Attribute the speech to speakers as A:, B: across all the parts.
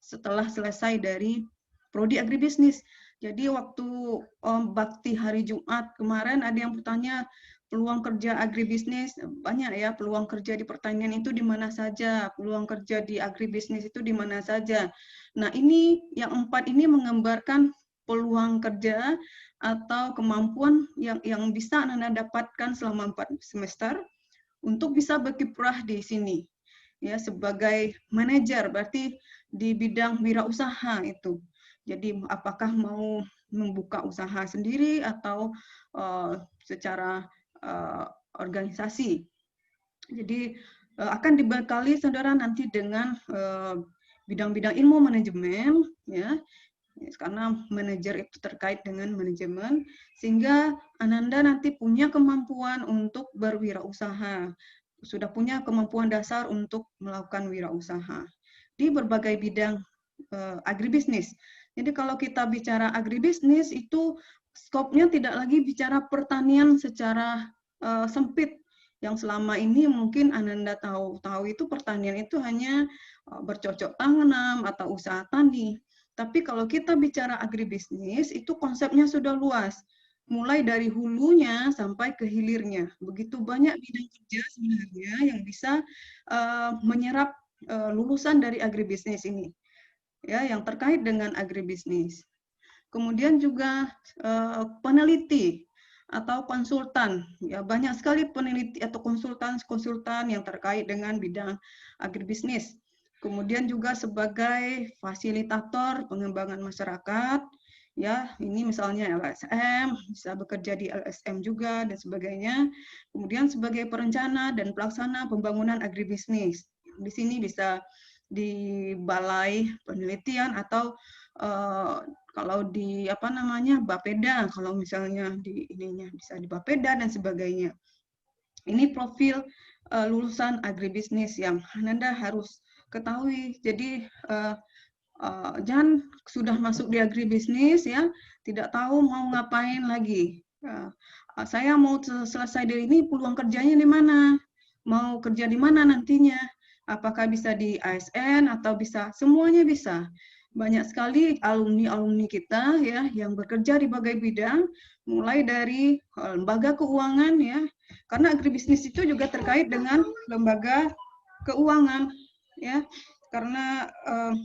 A: setelah selesai dari prodi agribisnis. Jadi waktu bakti hari Jumat kemarin ada yang bertanya peluang kerja agribisnis, banyak ya, peluang kerja di pertanian itu di mana saja, peluang kerja di agribisnis itu di mana saja. Nah, ini yang 4 ini menggambarkan peluang kerja atau kemampuan yang bisa Anda dapatkan selama 4 semester untuk bisa berkiprah di sini. Ya, sebagai manajer, berarti di bidang wirausaha itu. Jadi apakah mau membuka usaha sendiri atau secara organisasi. Jadi akan dibekali saudara nanti dengan bidang-bidang ilmu manajemen, ya, karena manajer itu terkait dengan manajemen, sehingga Ananda nanti punya kemampuan untuk berwirausaha, sudah punya kemampuan dasar untuk melakukan wirausaha di berbagai bidang agribisnis. Jadi kalau kita bicara agribisnis itu skopnya tidak lagi bicara pertanian secara sempit. Yang selama ini mungkin Ananda tahu itu pertanian itu hanya bercocok tanam atau usaha tani. Tapi kalau kita bicara agribisnis itu konsepnya sudah luas. Mulai dari hulunya sampai ke hilirnya. Begitu banyak bidang kerja sebenarnya yang bisa menyerap lulusan dari agribisnis ini, ya, yang terkait dengan agribisnis. Kemudian juga peneliti atau konsultan, ya, banyak sekali peneliti atau konsultan yang terkait dengan bidang agribisnis. Kemudian juga sebagai fasilitator pengembangan masyarakat, ya, ini misalnya LSM, bisa bekerja di LSM juga dan sebagainya. Kemudian sebagai perencana dan pelaksana pembangunan agribisnis. Di sini bisa di balai penelitian atau kalau di apa namanya Bapeda, kalau misalnya di ininya bisa di Bapeda dan sebagainya. Ini profil lulusan agribisnis yang Ananda harus ketahui. Jadi jangan sudah masuk di agribisnis ya, tidak tahu mau ngapain lagi. Saya mau selesai dari ini, peluang kerjanya di mana? Mau kerja di mana nantinya? Apakah bisa di ASN atau bisa semuanya bisa. Banyak sekali alumni-alumni kita ya yang bekerja di berbagai bidang, mulai dari lembaga keuangan ya, karena agribisnis itu juga terkait dengan lembaga keuangan ya, karena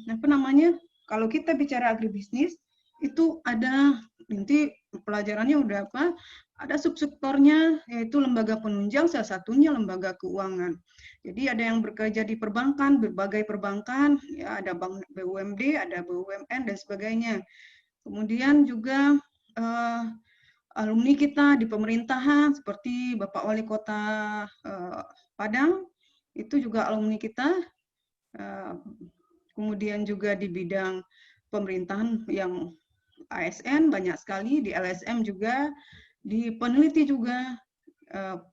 A: apa namanya, kalau kita bicara agribisnis itu ada nanti pelajarannya udah apa, ada subsektornya yaitu lembaga penunjang, salah satunya lembaga keuangan. Jadi ada yang bekerja di perbankan, berbagai perbankan, ya, ada bank BUMD, ada BUMN dan sebagainya. Kemudian juga alumni kita di pemerintahan seperti Bapak Wali Kota Padang, itu juga alumni kita. Kemudian juga di bidang pemerintahan yang ASN banyak sekali, di LSM juga, di peneliti juga,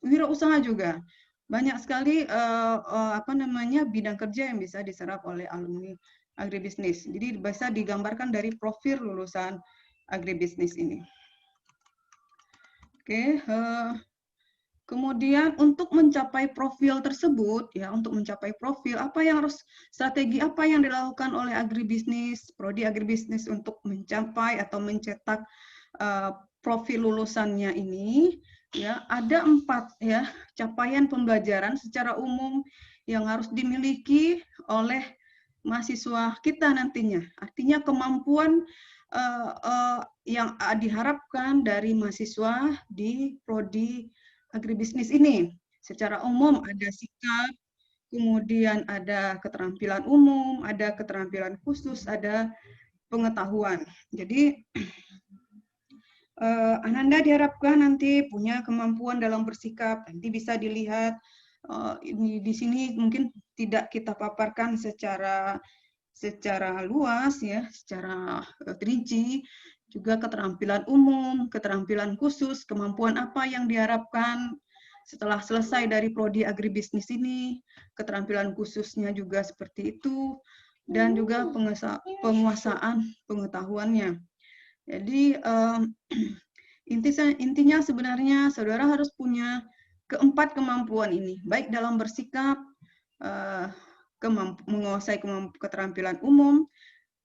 A: wirausaha juga. Banyak sekali apa namanya bidang kerja yang bisa diserap oleh alumni agribisnis. Jadi bisa digambarkan dari profil lulusan agribisnis ini. Oke, kemudian untuk mencapai profil tersebut, ya, untuk mencapai profil, apa yang harus, strategi apa yang dilakukan oleh agribisnis, prodi agribisnis untuk mencapai atau mencetak profil lulusannya ini, ya, ada 4 ya capaian pembelajaran secara umum yang harus dimiliki oleh mahasiswa kita nantinya. Artinya kemampuan yang diharapkan dari mahasiswa di prodi agribisnis ini. Secara umum ada sikap, kemudian ada keterampilan umum, ada keterampilan khusus, ada pengetahuan. Jadi Ananda diharapkan nanti punya kemampuan dalam bersikap. Nanti bisa dilihat di sini mungkin tidak kita paparkan secara luas ya, secara terinci. Juga keterampilan umum, keterampilan khusus, kemampuan apa yang diharapkan setelah selesai dari prodi agribisnis ini, keterampilan khususnya juga seperti itu, dan juga penguasaan pengetahuannya. Jadi intinya sebenarnya saudara harus punya keempat kemampuan ini, baik dalam bersikap, menguasai keterampilan umum,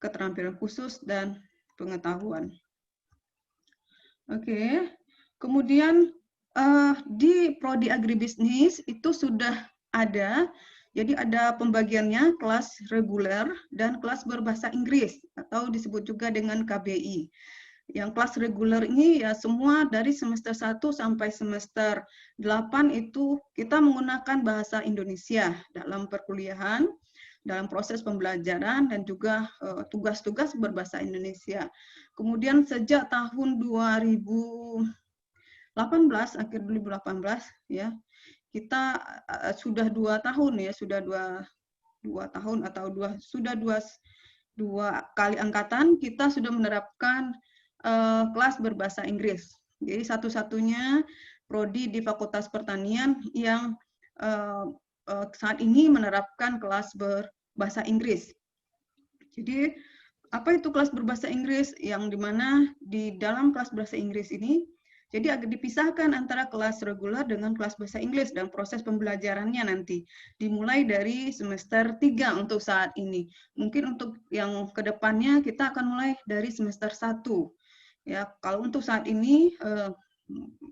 A: keterampilan khusus, dan pengetahuan. Oke, kemudian di Prodi Agribisnis itu sudah ada, jadi ada pembagiannya kelas reguler dan kelas berbahasa Inggris atau disebut juga dengan KBI. Yang kelas reguler ini ya semua dari semester 1 sampai semester 8 itu kita menggunakan bahasa Indonesia dalam perkuliahan, dalam proses pembelajaran, dan juga tugas-tugas berbahasa Indonesia. Kemudian sejak tahun 2018, akhir 2018 ya, kita sudah 2 tahun ya, sudah dua tahun atau sudah dua kali angkatan kita sudah menerapkan kelas berbahasa Inggris. Jadi satu-satunya prodi di Fakultas Pertanian yang saat ini menerapkan kelas berbahasa Inggris. Jadi apa itu kelas berbahasa Inggris? Yang dimana di dalam kelas bahasa Inggris ini jadi agak dipisahkan antara kelas reguler dengan kelas bahasa Inggris dan proses pembelajarannya nanti dimulai dari semester 3 untuk saat ini. Mungkin untuk yang kedepannya kita akan mulai dari semester 1. Ya, kalau untuk saat ini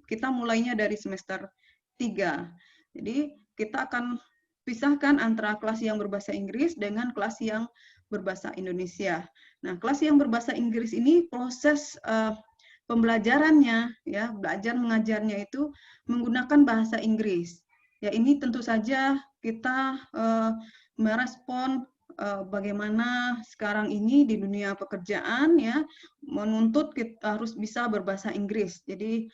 A: kita mulainya dari semester 3. Jadi kita akan pisahkan antara kelas yang berbahasa Inggris dengan kelas yang berbahasa Indonesia. Nah, kelas yang berbahasa Inggris ini proses pembelajarannya, ya, belajar mengajarnya itu menggunakan bahasa Inggris. Ya, ini tentu saja kita merespon bagaimana sekarang ini di dunia pekerjaan ya menuntut kita harus bisa berbahasa Inggris. Jadi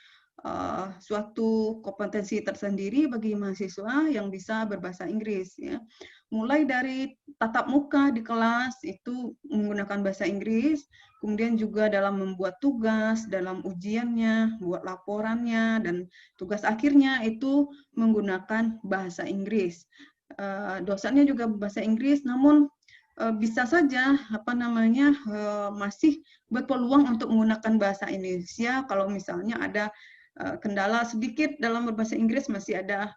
A: suatu kompetensi tersendiri bagi mahasiswa yang bisa berbahasa Inggris ya. Mulai dari tatap muka di kelas itu menggunakan bahasa Inggris, kemudian juga dalam membuat tugas, dalam ujiannya, buat laporannya, dan tugas akhirnya itu menggunakan bahasa Inggris. Dosennya juga bahasa Inggris, namun bisa saja masih berpeluang untuk menggunakan bahasa Indonesia kalau misalnya ada kendala sedikit dalam berbahasa Inggris masih ada.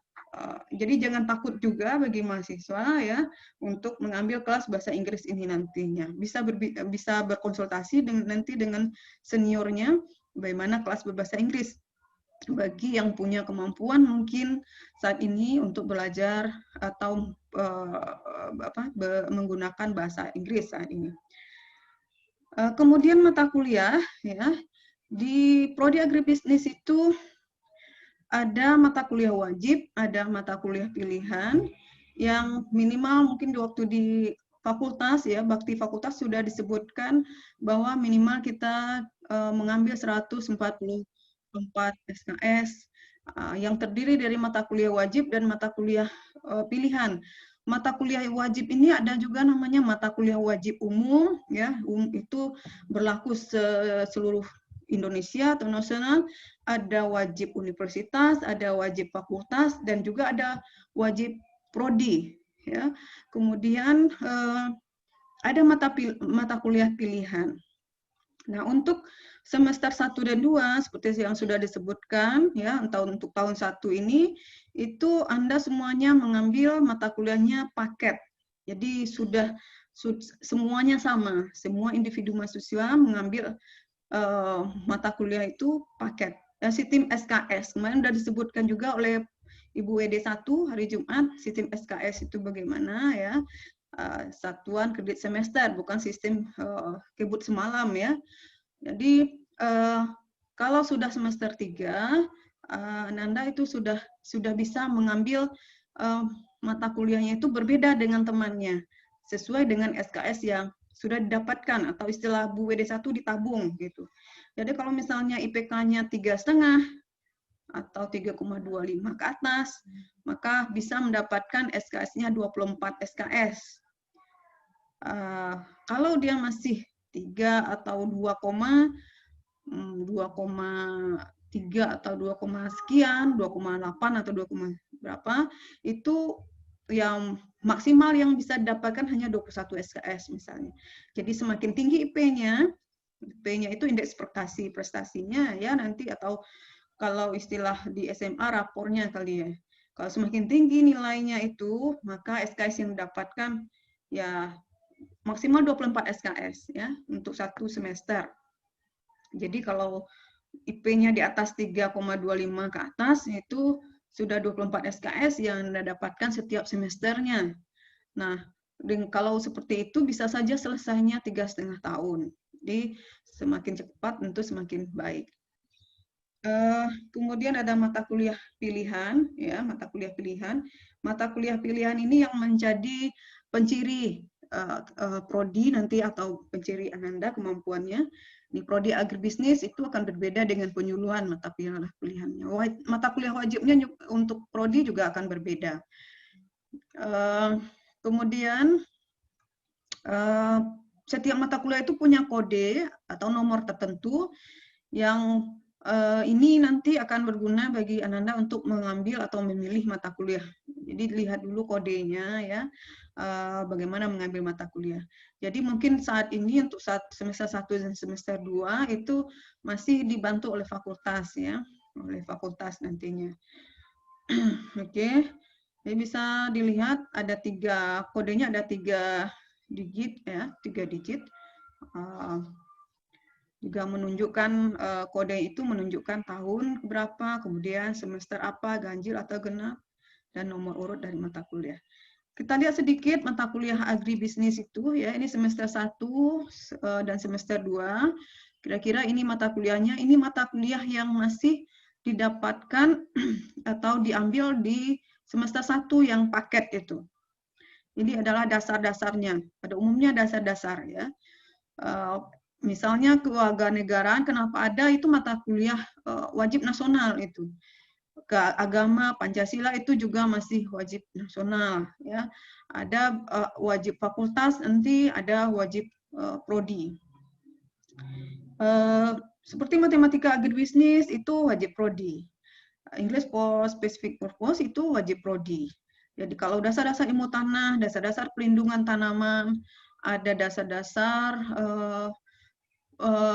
A: Jadi jangan takut juga bagi mahasiswa ya untuk mengambil kelas bahasa Inggris ini nantinya. Bisa berkonsultasi nanti dengan seniornya bagaimana kelas berbahasa Inggris bagi yang punya kemampuan mungkin saat ini untuk belajar atau menggunakan bahasa Inggris saat ini. Kemudian mata kuliah ya di Prodi Agribisnis itu ada mata kuliah wajib, ada mata kuliah pilihan yang minimal mungkin waktu di fakultas ya, bakti fakultas sudah disebutkan bahwa minimal kita mengambil 144 SKS yang terdiri dari mata kuliah wajib dan mata kuliah pilihan. Mata kuliah wajib ini ada juga namanya mata kuliah wajib umum ya, itu berlaku seluruh Indonesia atau nasional, ada wajib universitas, ada wajib fakultas, dan juga ada wajib prodi. Ya. Kemudian ada mata kuliah pilihan. Nah, untuk semester 1 dan 2, seperti yang sudah disebutkan, ya, untuk tahun 1 ini, itu Anda semuanya mengambil mata kuliahnya paket. Jadi sudah semuanya sama, semua individu mahasiswa mengambil mata kuliah itu paket. Sistem SKS, kemarin sudah disebutkan juga oleh Ibu WD1 hari Jumat, sistem SKS itu bagaimana ya, satuan kredit semester, bukan sistem kebut semalam ya. Jadi kalau sudah semester 3, Nanda itu sudah bisa mengambil mata kuliahnya itu berbeda dengan temannya, sesuai dengan SKS yang sudah didapatkan atau istilah Bu WD1 ditabung gitu. Jadi kalau misalnya IPK-nya 3,5 atau 3,25 ke atas, maka bisa mendapatkan SKS-nya 24 SKS. Kalau dia masih 3 atau 2,3 atau 2, sekian, 2,8 atau 2, berapa, itu yang maksimal yang bisa didapatkan hanya 21 SKS misalnya. Jadi semakin tinggi IP-nya itu indeks prestasinya ya nanti, atau kalau istilah di SMA rapornya kali ya. Kalau semakin tinggi nilainya itu, maka SKS yang didapatkan ya maksimal 24 SKS ya untuk satu semester. Jadi kalau IP-nya di atas 3,25 ke atas itu sudah 24 SKS yang Anda dapatkan setiap semesternya. Nah, kalau seperti itu bisa saja selesainya 3,5 tahun. Jadi semakin cepat tentu semakin baik. Kemudian ada mata kuliah pilihan, ya mata kuliah pilihan. Mata kuliah pilihan ini yang menjadi penciri prodi nanti atau penciri Ananda kemampuannya. Di prodi agribisnis itu akan berbeda dengan penyuluhan mata kuliah pilihannya. Mata kuliah wajibnya untuk prodi juga akan berbeda. Kemudian setiap mata kuliah itu punya kode atau nomor tertentu yang ini nanti akan berguna bagi Ananda untuk mengambil atau memilih mata kuliah. Jadi lihat dulu kodenya ya, bagaimana mengambil mata kuliah. Jadi mungkin saat ini untuk semester 1 dan semester 2 itu masih dibantu oleh fakultas ya, oleh fakultas nantinya. Oke, jadi bisa dilihat ada kodenya ada 3 digit ya, 3 digit. Juga menunjukkan kode itu menunjukkan tahun berapa, kemudian semester apa, ganjil atau genap, dan nomor urut dari mata kuliah. Kita lihat sedikit mata kuliah agribisnis itu ya, ini semester 1 dan semester 2. Kira-kira ini mata kuliahnya, ini mata kuliah yang masih didapatkan atau diambil di semester 1 yang paket itu. Ini adalah dasar-dasarnya. Pada umumnya dasar-dasar ya. Misalnya kewarganegaraan, kenapa ada itu mata kuliah wajib nasional itu. Agama Pancasila itu juga masih wajib nasional ya. Ada wajib fakultas, nanti ada wajib prodi. Seperti matematika agribisnis itu wajib prodi. English for specific purpose itu wajib prodi. Jadi kalau dasar-dasar ilmu tanah, dasar-dasar pelindungan tanaman, ada dasar-dasar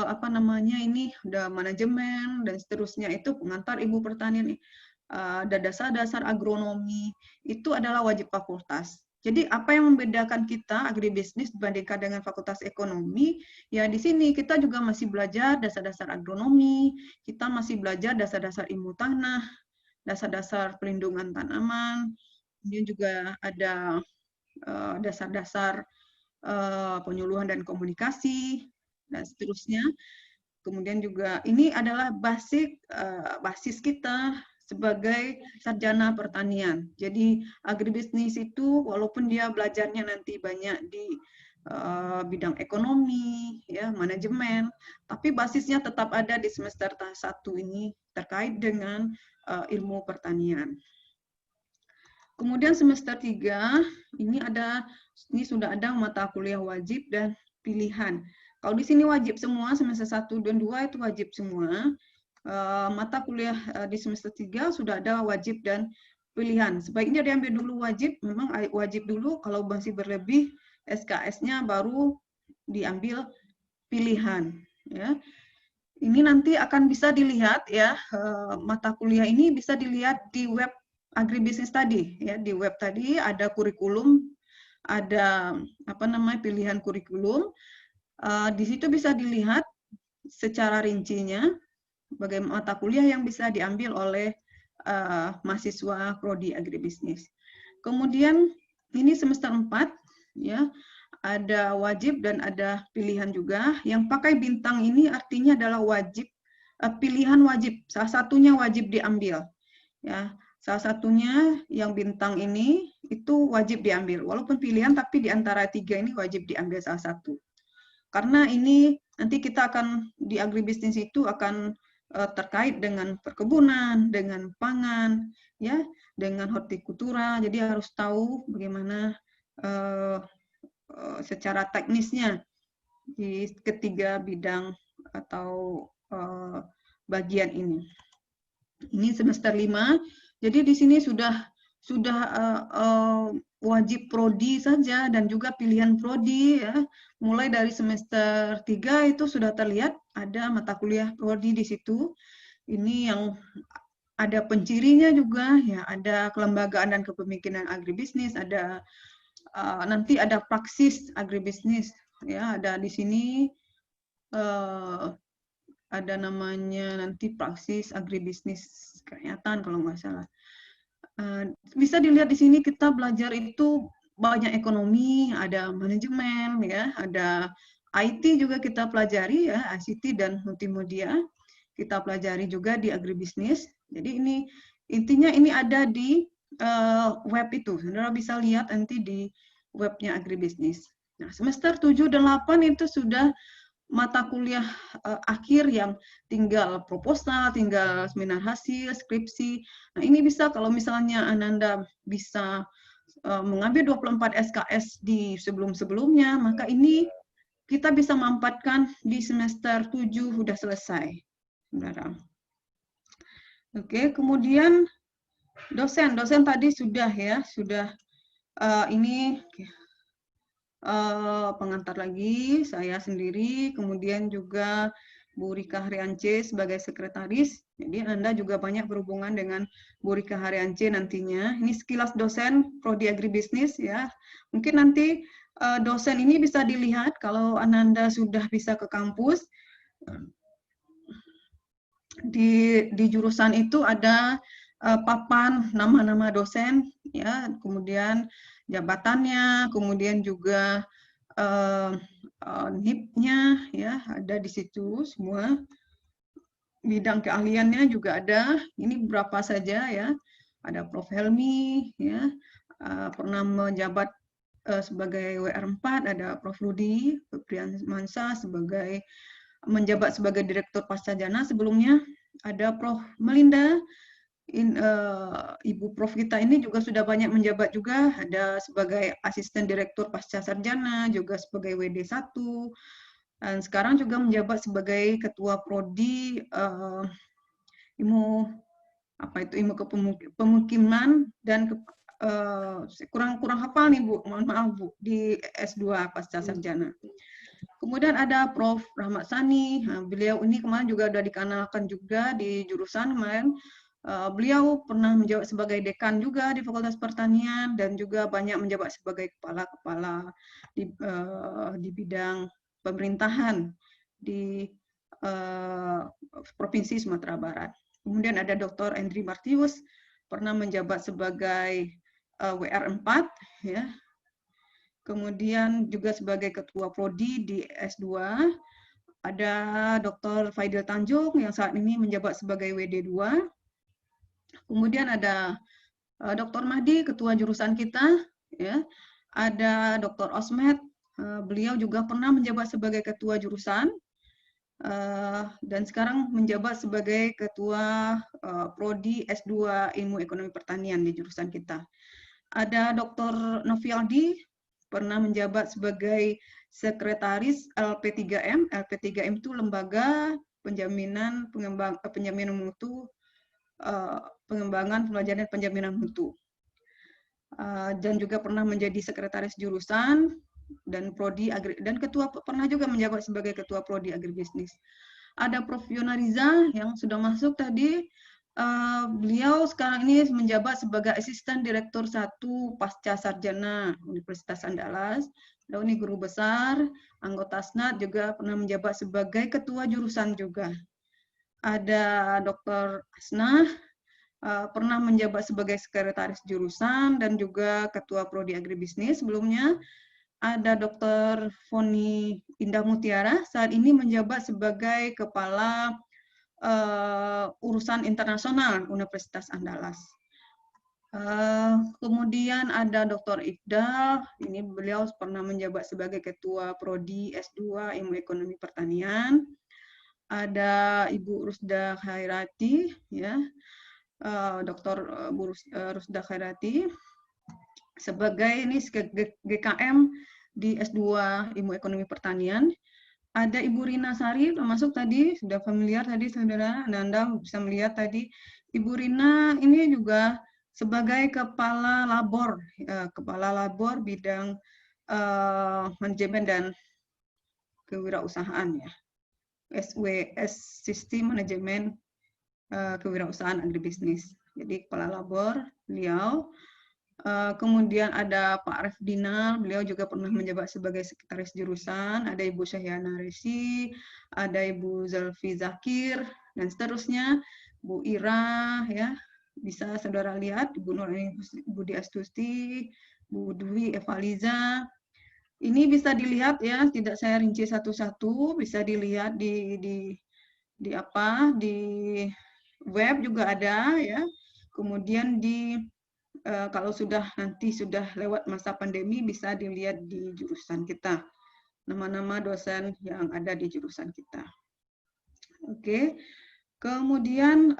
A: apa namanya ini udah manajemen dan seterusnya itu pengantar ibu pertanian, ada dasar-dasar agronomi itu adalah wajib fakultas. Jadi apa yang membedakan kita agribisnis dibandingkan dengan fakultas ekonomi, ya di sini kita juga masih belajar dasar-dasar agronomi, kita masih belajar dasar-dasar ilmu tanah, dasar-dasar pelindungan tanaman, kemudian juga ada dasar-dasar penyuluhan dan komunikasi, dan seterusnya. Kemudian juga ini adalah basis kita sebagai sarjana pertanian. Jadi agribisnis itu walaupun dia belajarnya nanti banyak di bidang ekonomi, ya manajemen, tapi basisnya tetap ada di semester 1 ini terkait dengan ilmu pertanian. Kemudian semester 3 ini sudah ada mata kuliah wajib dan pilihan. Kalau di sini wajib semua, semester 1 dan 2 itu wajib semua. Mata kuliah di semester 3 sudah ada wajib dan pilihan. Sebaiknya diambil dulu wajib, memang wajib dulu, kalau masih berlebih SKS-nya baru diambil pilihan. Ya. Ini nanti akan bisa dilihat ya, mata kuliah ini bisa dilihat di web agribisnis tadi ya, di web tadi ada kurikulum, ada apa namanya pilihan kurikulum. Di situ bisa dilihat secara rincinya bagaimana mata kuliah yang bisa diambil oleh mahasiswa prodi agribisnis. Kemudian ini semester 4 ya, ada wajib dan ada pilihan juga. Yang pakai bintang ini artinya adalah wajib, pilihan wajib, salah satunya wajib diambil. Ya, salah satunya yang bintang ini itu wajib diambil. Walaupun pilihan, tapi di antara 3 ini wajib diambil salah satu. Karena ini nanti kita akan di agribisnis itu akan terkait dengan perkebunan, dengan pangan, ya, dengan hortikultura. Jadi harus tahu bagaimana secara teknisnya di ketiga bidang atau bagian ini. Ini semester 5. Jadi di sini sudah wajib prodi saja dan juga pilihan prodi ya. Mulai dari semester 3 itu sudah terlihat ada mata kuliah prodi di situ. Ini yang ada pencirinya juga ya, ada kelembagaan dan kepemimpinan agribisnis, ada nanti ada praksis agribisnis, ya, ada di sini ada namanya nanti praksis agribisnis kerakyatan kalau nggak salah. Bisa dilihat di sini kita belajar itu banyak ekonomi, ada manajemen, ya, ada IT juga kita pelajari, ya, ICT dan multimedia kita pelajari juga di agribisnis. Jadi ini intinya ini ada di web itu, saudara bisa lihat nanti di webnya agribisnis. Nah, semester 7 dan 8 itu sudah mata kuliah akhir yang tinggal proposal, tinggal seminar hasil, skripsi. Nah, ini bisa kalau misalnya Ananda bisa mengambil 24 SKS di sebelum-sebelumnya, maka ini kita bisa manfaatkan di semester 7 sudah selesai. Saudara. Oke, kemudian dosen tadi sudah, ya, sudah ini pengantar lagi, saya sendiri, kemudian juga Bu Rika Hariance sebagai sekretaris. Jadi Anda juga banyak berhubungan dengan Bu Rika Hariance nantinya. Ini sekilas dosen Prodi Agribisnis, ya. Mungkin nanti dosen ini bisa dilihat kalau Ananda sudah bisa ke kampus. Di jurusan itu ada papan nama-nama dosen, ya, kemudian jabatannya, kemudian juga NIP-nya, ya, ada di situ semua. Bidang keahliannya juga ada. Ini berapa saja, ya. Ada Prof. Helmi, ya, pernah menjabat sebagai WR4, ada Prof. Rudi Priamansa menjabat sebagai Direktur Pascajana sebelumnya, ada Prof. Melinda, Ibu Prof kita ini juga sudah banyak menjabat juga, ada sebagai Asisten Direktur Pasca Sarjana, juga sebagai WD1, dan sekarang juga menjabat sebagai Ketua Prodi ilmu pemukiman dan kurang hafal nih Bu, mohon maaf Bu, di S2 Pasca Sarjana. Kemudian ada Prof. Rahmat Sani, beliau ini kemarin juga sudah dikenalkan juga di jurusan kemarin. Beliau pernah menjabat sebagai dekan juga di Fakultas Pertanian dan juga banyak menjabat sebagai kepala-kepala di bidang pemerintahan di Provinsi Sumatera Barat. Kemudian ada Dr. Andri Martius, pernah menjabat sebagai WR4, ya. Kemudian juga sebagai Ketua Prodi di S2. Ada Dr. Faidil Tanjung yang saat ini menjabat sebagai WD2. Kemudian ada Dr. Mahdi, ketua jurusan kita, ya. Ada Dr. Osmed, beliau juga pernah menjabat sebagai ketua jurusan dan sekarang menjabat sebagai ketua Prodi S2 Ilmu Ekonomi Pertanian di jurusan kita. Ada Dr. Novialdi, pernah menjabat sebagai sekretaris LP3M. LP3M itu lembaga penjaminan penjaminan mutu, pengembangan pembelajaran dan penjaminan mutu. Dan juga pernah menjadi sekretaris jurusan dan prodi dan pernah juga menjabat sebagai ketua prodi agribisnis. Ada Prof. Yonariza yang sudah masuk tadi. Beliau sekarang ini menjabat sebagai Asisten Direktur 1 Pasca Sarjana Universitas Andalas. Beliau ini guru besar, anggota SNAT, juga pernah menjabat sebagai ketua jurusan juga. Ada Dr. Asnah, pernah menjabat sebagai sekretaris jurusan dan juga ketua prodi agribisnis sebelumnya. Ada Dr. Foni Indah Mutiara, saat ini menjabat sebagai kepala urusan internasional Universitas Andalas. Kemudian ada Dr. Iqdal, ini beliau pernah menjabat sebagai ketua prodi S2 Ilmu Ekonomi Pertanian. Ada Ibu Rusda Khairati, ya, Dr. Rusda Khairati sebagai ini GKM di S2 Ilmu Ekonomi Pertanian. Ada Ibu Rina Sari, termasuk tadi, sudah familiar tadi saudara, Anda bisa melihat tadi, Ibu Rina ini juga sebagai Kepala Labor bidang manajemen dan kewirausahaan, ya. SWS, Sistem Manajemen Kewirausahaan Agribisnis. Jadi Kepala Labor, beliau. Kemudian ada Pak Arif Dinar, beliau juga pernah menjabat sebagai sekretaris jurusan. Ada Ibu Syahyana Resi, ada Ibu Zulfi Zakir, dan seterusnya. Bu Ira, ya, bisa saudara lihat, Ibu Nuraini Budi Astuti, Bu Dwi Evaliza. Ini bisa dilihat ya, tidak saya rinci satu-satu, bisa dilihat di apa, di web juga ada ya. Kemudian kalau nanti sudah lewat masa pandemi bisa dilihat di jurusan kita, nama-nama dosen yang ada di jurusan kita. Oke, kemudian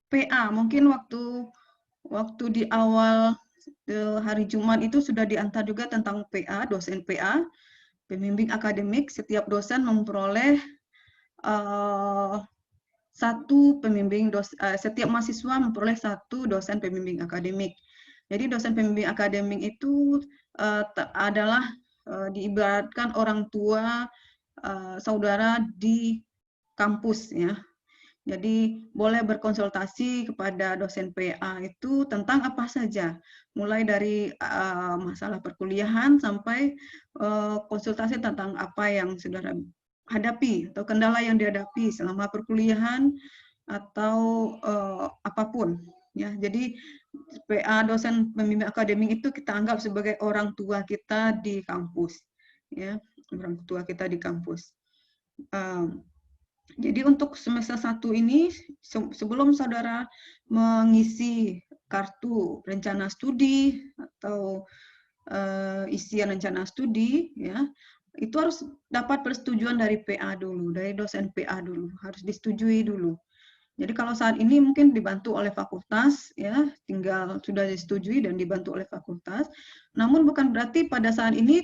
A: PA, mungkin waktu di awal hari Jumat itu sudah diantar juga tentang PA, dosen PA, pembimbing akademik. Setiap dosen memperoleh setiap mahasiswa memperoleh satu dosen pembimbing akademik. Jadi dosen pembimbing akademik itu adalah diibaratkan orang tua saudara di kampus ya. Jadi boleh berkonsultasi kepada dosen PA itu tentang apa saja, mulai dari masalah perkuliahan sampai konsultasi tentang apa yang saudara hadapi atau kendala yang dihadapi selama perkuliahan atau apapun ya. Jadi PA dosen pembimbing akademik itu kita anggap sebagai orang tua kita di kampus ya, orang tua kita di kampus. Jadi untuk semester 1 ini sebelum saudara mengisi kartu rencana studi atau isian rencana studi ya, itu harus dapat persetujuan dari PA dulu, dari dosen PA dulu, harus disetujui dulu. Jadi kalau saat ini mungkin dibantu oleh fakultas ya, tinggal sudah disetujui dan dibantu oleh fakultas. Namun bukan berarti pada saat ini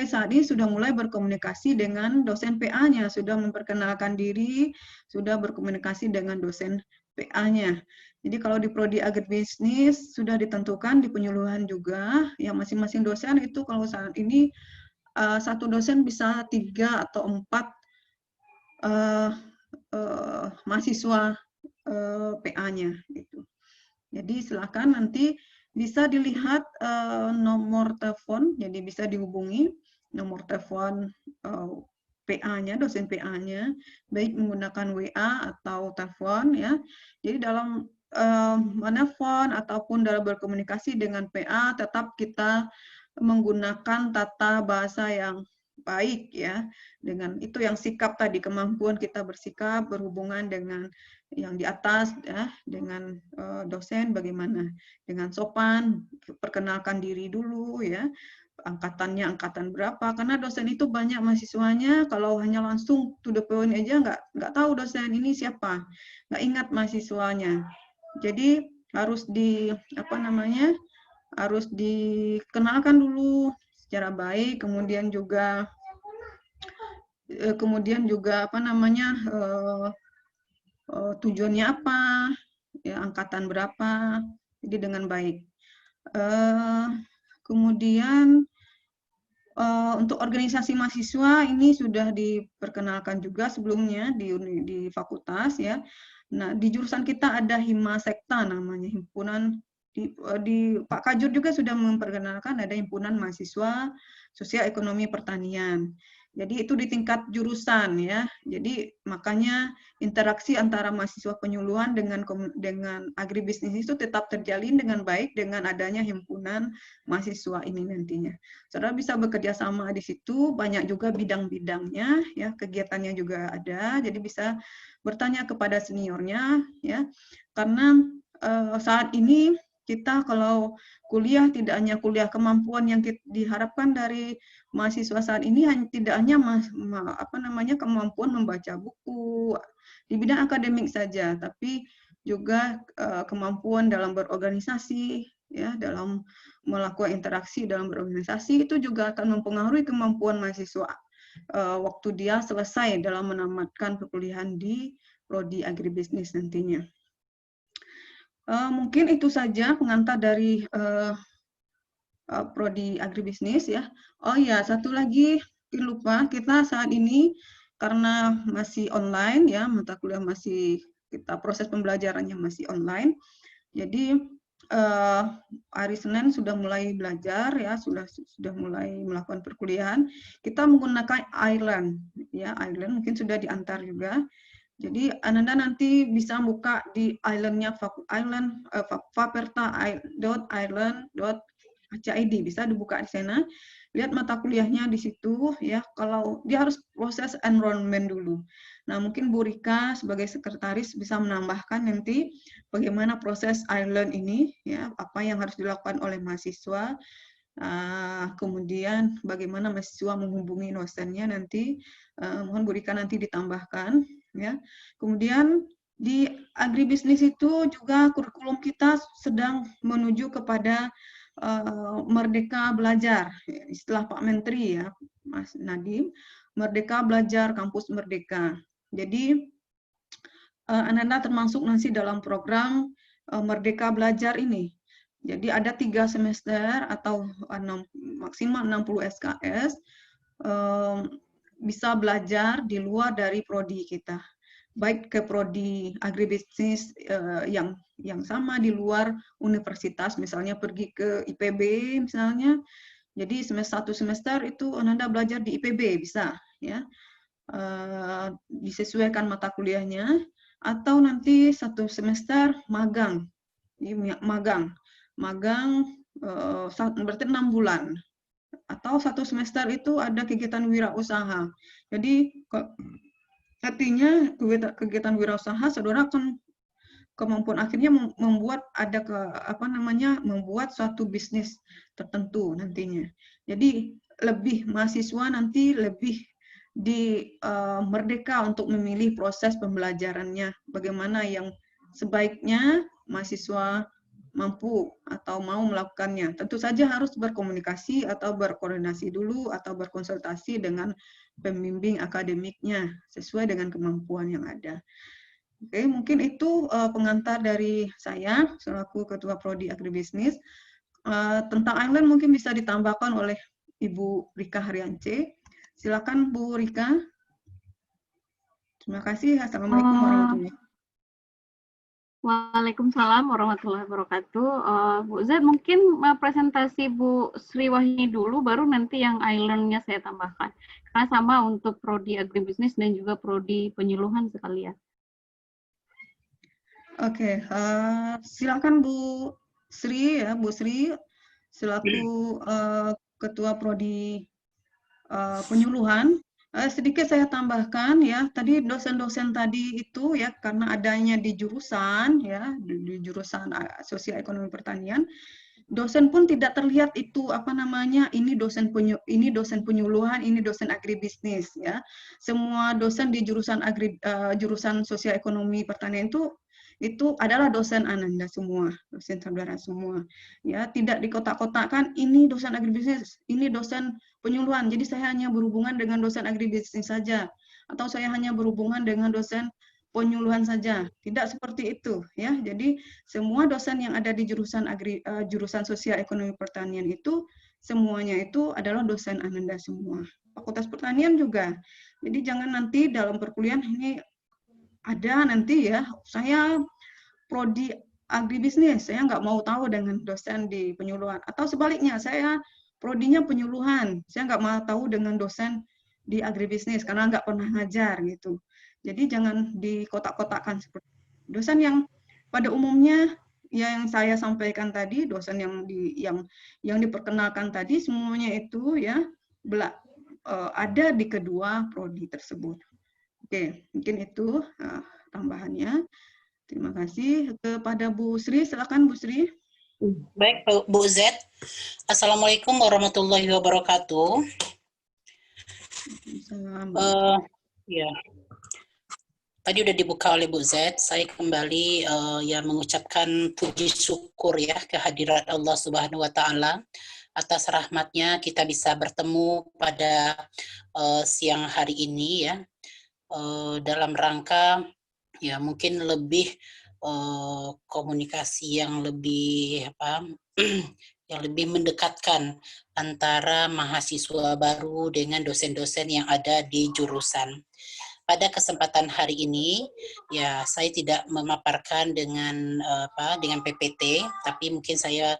A: saat ini sudah mulai berkomunikasi dengan dosen PA-nya, sudah memperkenalkan diri, sudah berkomunikasi dengan dosen PA-nya. Jadi kalau di prodi agribisnis sudah ditentukan di penyuluhan juga, yang masing-masing dosen itu kalau saat ini satu dosen bisa 3 atau 4 mahasiswa PA-nya gitu. Jadi silakan nanti bisa dilihat nomor telepon, jadi bisa dihubungi nomor telepon PA-nya, dosen PA-nya, baik menggunakan WA atau telepon ya. Jadi dalam menelpon ataupun dalam berkomunikasi dengan PA tetap kita menggunakan tata bahasa yang baik ya, dengan itu yang sikap tadi, kemampuan kita bersikap berhubungan dengan yang di atas ya, dengan dosen bagaimana, dengan sopan, perkenalkan diri dulu ya, angkatannya angkatan berapa, karena dosen itu banyak mahasiswanya, kalau hanya langsung to the point aja nggak tahu dosen ini siapa, nggak ingat mahasiswanya. Jadi harus harus dikenalkan dulu secara baik, kemudian juga tujuannya apa, ya, angkatan berapa, jadi dengan baik. Kemudian untuk organisasi mahasiswa ini sudah diperkenalkan juga sebelumnya di fakultas ya. Nah di jurusan kita ada Himasekta namanya, himpunan di Pak Kajur juga sudah memperkenalkan ada himpunan mahasiswa sosial ekonomi pertanian. Jadi itu di tingkat jurusan ya. Jadi makanya interaksi antara mahasiswa penyuluhan dengan agribisnis itu tetap terjalin dengan baik dengan adanya himpunan mahasiswa ini nantinya. Saudara bisa bekerja sama di situ, banyak juga bidang-bidangnya ya, kegiatannya juga ada. Jadi bisa bertanya kepada seniornya ya. Karena saat ini kita kalau kuliah tidak hanya kuliah kemampuan yang diharapkan dari mahasiswa saat ini tidak hanya kemampuan membaca buku di bidang akademik saja, tapi juga kemampuan dalam berorganisasi ya, dalam melakukan interaksi dalam berorganisasi itu juga akan mempengaruhi kemampuan mahasiswa waktu dia selesai dalam menamatkan perkuliahan di prodi agribisnis nantinya. Mungkin itu saja pengantar dari prodi agribisnis ya. Oh ya, satu lagi lupa, kita saat ini karena masih online ya, mata kuliah masih proses pembelajarannya masih online. Jadi hari Senin sudah mulai belajar ya, sudah mulai melakukan perkuliahan. Kita menggunakan Ireland ya, Ireland mungkin sudah diantar juga. Jadi Ananda nanti bisa buka di islandnya faperta.ireland.id, bisa dibuka di sana. Lihat mata kuliahnya di situ ya. Kalau dia harus proses enrollment dulu. Nah, mungkin Bu Rika sebagai sekretaris bisa menambahkan nanti bagaimana proses Ireland ini ya, apa yang harus dilakukan oleh mahasiswa. Kemudian bagaimana mahasiswa menghubungi dosennya nanti, mohon Bu Rika nanti ditambahkan ya. Kemudian di agribisnis itu juga kurikulum kita sedang menuju kepada Merdeka Belajar, istilah Pak Menteri ya, Mas Nadiem, Merdeka Belajar, Kampus Merdeka. Jadi Ananda termasuk nanti dalam program Merdeka Belajar ini. Jadi ada 3 semester atau maksimal 60 SKS bisa belajar di luar dari prodi kita, baik ke prodi agribisnis yang sama di luar universitas, misalnya pergi ke IPB misalnya. Jadi satu semester itu Ananda belajar di IPB bisa ya, disesuaikan mata kuliahnya, atau nanti satu semester magang, berarti 6 bulan, atau satu semester itu ada kegiatan wirausaha. Jadi artinya kegiatan wirausaha saudara akan kemampuan akhirnya membuat membuat suatu bisnis tertentu nantinya. Jadi lebih mahasiswa nanti lebih merdeka untuk memilih proses pembelajarannya, bagaimana yang sebaiknya mahasiswa mampu atau mau melakukannya. Tentu saja harus berkomunikasi atau berkoordinasi dulu atau berkonsultasi dengan pembimbing akademiknya sesuai dengan kemampuan yang ada. Oke, mungkin itu pengantar dari saya selaku Ketua Prodi Agribisnis. Tentang Ireland mungkin bisa ditambahkan oleh Ibu Rika Haryanche. Silakan Bu Rika. Terima kasih. Assalamualaikum warahmatullahi wabarakatuh.
B: Waalaikumsalam warahmatullahi wabarakatuh. Bu Z, mungkin presentasi Bu Sri Wahyuni dulu, baru nanti yang Ireland-nya saya tambahkan. Karena sama untuk prodi agribisnis dan juga prodi penyuluhan sekalian.
A: Oke, silakan Bu Sri ya, Bu Sri selaku Ketua Prodi Penyuluhan. Sedikit saya tambahkan ya, tadi dosen-dosen tadi itu ya, karena adanya di jurusan ya, di jurusan Sosial Ekonomi Pertanian, dosen pun tidak terlihat itu ini dosen penyuluhan, ini dosen agribisnis ya. Semua dosen di jurusan jurusan Sosial Ekonomi Pertanian itu adalah dosen Ananda semua, dosen saudara semua. Ya, tidak dikotak-kotakkan ini dosen agribisnis, ini dosen penyuluhan. Jadi saya hanya berhubungan dengan dosen agribisnis saja, atau saya hanya berhubungan dengan dosen penyuluhan saja. Tidak seperti itu ya. Jadi semua dosen yang ada di jurusan Sosial Ekonomi Pertanian itu semuanya itu adalah dosen Ananda semua. Fakultas Pertanian juga. Jadi jangan nanti dalam perkuliahan ini ada nanti ya, saya prodi agribisnis, saya nggak mau tahu dengan dosen di penyuluhan. Atau sebaliknya, saya prodinya penyuluhan, saya nggak mau tahu dengan dosen di agribisnis karena nggak pernah ngajar gitu. Jadi jangan dikotak-kotakkan seperti dosen yang pada umumnya yang saya sampaikan tadi, dosen yang diperkenalkan tadi semuanya itu ya ada di kedua prodi tersebut. Oke, mungkin itu tambahannya. Terima kasih. Kepada Bu Sri, silakan Bu Sri.
C: Baik, Bu Z. Assalamualaikum warahmatullahi wabarakatuh. Ya, tadi udah dibuka oleh Bu Z. Saya kembali mengucapkan puji syukur ya kehadirat Allah Subhanahu Wa Taala atas rahmatnya kita bisa bertemu pada siang hari ini ya. Dalam rangka ya mungkin lebih komunikasi yang lebih yang lebih mendekatkan antara mahasiswa baru dengan dosen-dosen yang ada di jurusan. pada kesempatan hari ini, ya saya tidak memaparkan dengan dengan PPT, tapi mungkin saya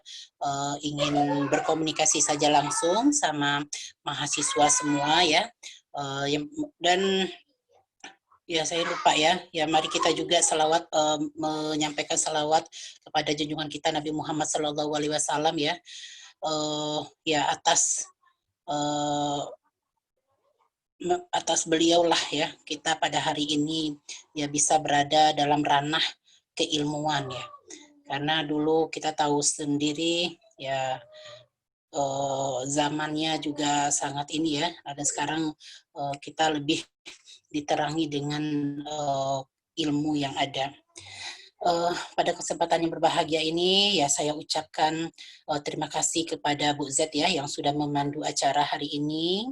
C: ingin berkomunikasi saja langsung sama mahasiswa semua ya. Dan ya saya lupa ya, mari kita juga salawat, menyampaikan salawat kepada junjungan kita Nabi Muhammad SAW ya, atas beliaulah ya kita pada hari ini ya bisa berada dalam ranah keilmuan ya, karena dulu kita tahu sendiri ya zamannya juga sangat ini ya, dan sekarang kita lebih diterangi dengan ilmu yang ada. Pada kesempatan yang berbahagia ini ya saya ucapkan terima kasih kepada Bu Z ya yang sudah memandu acara hari ini.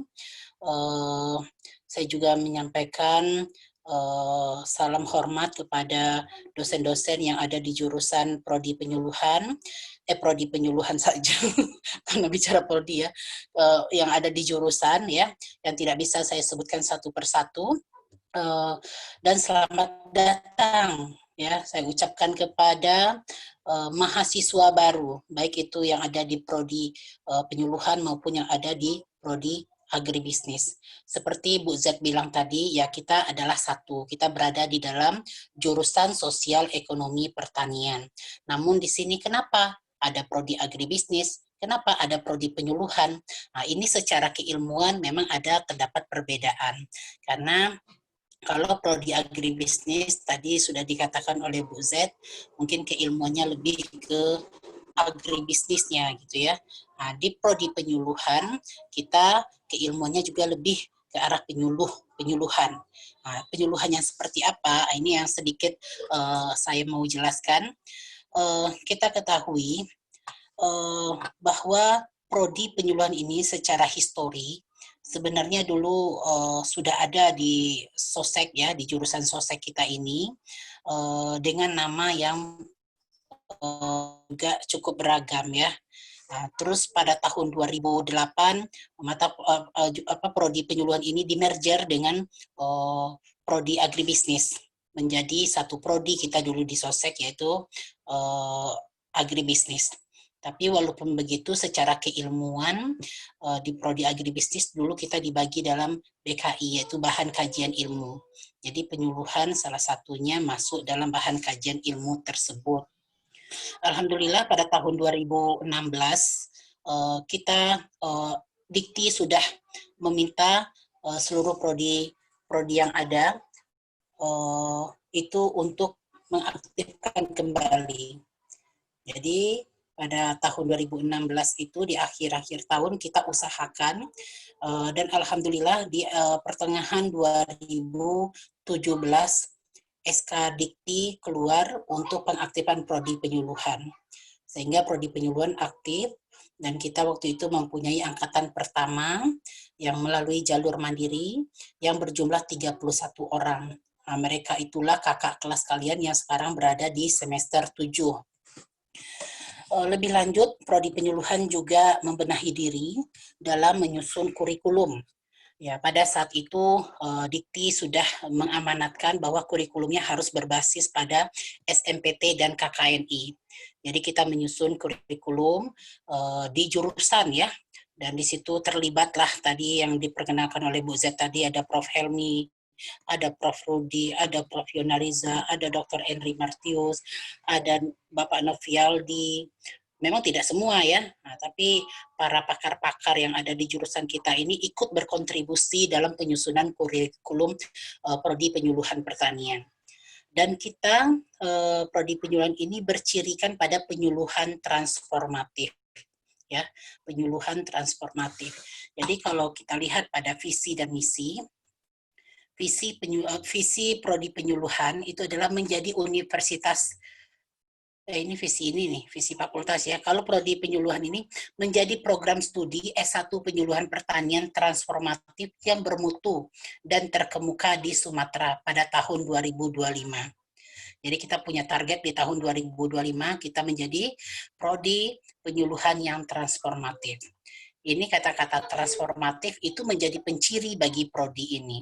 C: Saya juga menyampaikan salam hormat kepada dosen-dosen yang ada di jurusan prodi penyuluhan, prodi penyuluhan saja karena bicara prodi ya, yang ada di jurusan ya, yang tidak bisa saya sebutkan satu persatu. Dan selamat datang ya saya ucapkan kepada mahasiswa baru, baik itu yang ada di prodi penyuluhan maupun yang ada di prodi agribisnis. Seperti Bu Z bilang tadi, ya kita adalah satu, kita berada di dalam jurusan sosial ekonomi pertanian. Namun di sini kenapa ada prodi agribisnis, kenapa ada prodi penyuluhan? Nah, ini secara keilmuan memang terdapat perbedaan. Karena kalau prodi agribisnis tadi sudah dikatakan oleh Bu Z, mungkin keilmuannya lebih ke agribisnisnya gitu ya. Nah, di prodi penyuluhan kita keilmuannya juga lebih ke arah penyuluhan. Nah, penyuluhan yang seperti apa? Ini yang sedikit saya mau jelaskan. Kita ketahui bahwa prodi penyuluhan ini secara histori sebenarnya dulu sudah ada di sosek ya, di jurusan sosek kita ini dengan nama yang juga cukup beragam ya. Nah, terus pada tahun 2008 prodi penyuluhan ini dimerger dengan prodi agribisnis menjadi satu prodi kita dulu di sosek yaitu agribisnis. Tapi walaupun begitu secara keilmuan di prodi agribisnis dulu kita dibagi dalam BKI yaitu bahan kajian ilmu. Jadi penyuluhan salah satunya masuk dalam bahan kajian ilmu tersebut. Alhamdulillah pada tahun 2016 kita Dikti sudah meminta seluruh prodi yang ada itu untuk mengaktifkan kembali. Jadi pada tahun 2016 itu di akhir-akhir tahun kita usahakan dan alhamdulillah di pertengahan 2017 SK Dikti keluar untuk pengaktifan prodi penyuluhan. Sehingga prodi penyuluhan aktif dan kita waktu itu mempunyai angkatan pertama yang melalui jalur mandiri yang berjumlah 31 orang. Nah, mereka itulah kakak kelas kalian yang sekarang berada di semester 7. Lebih lanjut, prodi penyuluhan juga membenahi diri dalam menyusun kurikulum. Ya, pada saat itu Dikti sudah mengamanatkan bahwa kurikulumnya harus berbasis pada SMPT dan KKNI. Jadi kita menyusun kurikulum di jurusan ya, dan di situ terlibatlah tadi yang diperkenalkan oleh Bu Z tadi, ada Prof. Helmi, ada Prof. Rudi, ada Prof. Yonariza, ada Dr. Henry Martius, ada Bapak Novialdi. Memang tidak semua ya, nah, tapi para pakar-pakar yang ada di jurusan kita ini ikut berkontribusi dalam penyusunan kurikulum prodi penyuluhan pertanian. Dan kita prodi penyuluhan ini bercirikan pada penyuluhan transformatif. Ya, penyuluhan transformatif. Jadi kalau kita lihat pada visi dan misi, visi prodi penyuluhan itu adalah menjadi universitas. Ini visi fakultas ya. Kalau prodi penyuluhan ini menjadi program studi S1 penyuluhan pertanian transformatif yang bermutu dan terkemuka di Sumatera pada tahun 2025. Jadi kita punya target di tahun 2025 kita menjadi prodi penyuluhan yang transformatif. Ini kata-kata transformatif itu menjadi penciri bagi prodi ini.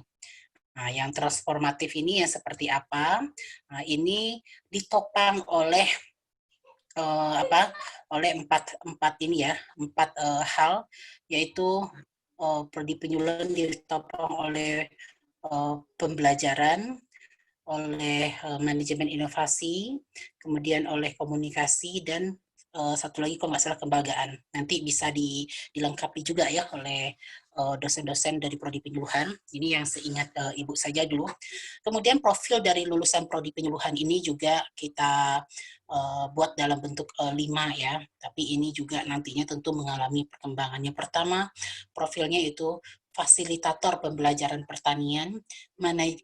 C: Nah, yang transformatif ini yang seperti apa? Nah, ini ditopang oleh oleh empat ini ya, hal, yaitu prodi penyuluhan ditopang oleh pembelajaran, oleh manajemen inovasi, kemudian oleh komunikasi, dan satu lagi kalau nggak salah kelembagaan. Nanti bisa dilengkapi juga ya oleh dosen-dosen dari prodi penyuluhan. Ini yang seingat Ibu saja dulu. Kemudian profil dari lulusan prodi penyuluhan ini juga kita buat dalam bentuk 5 ya. Tapi ini juga nantinya tentu mengalami perkembangannya. Pertama, profilnya itu fasilitator pembelajaran pertanian,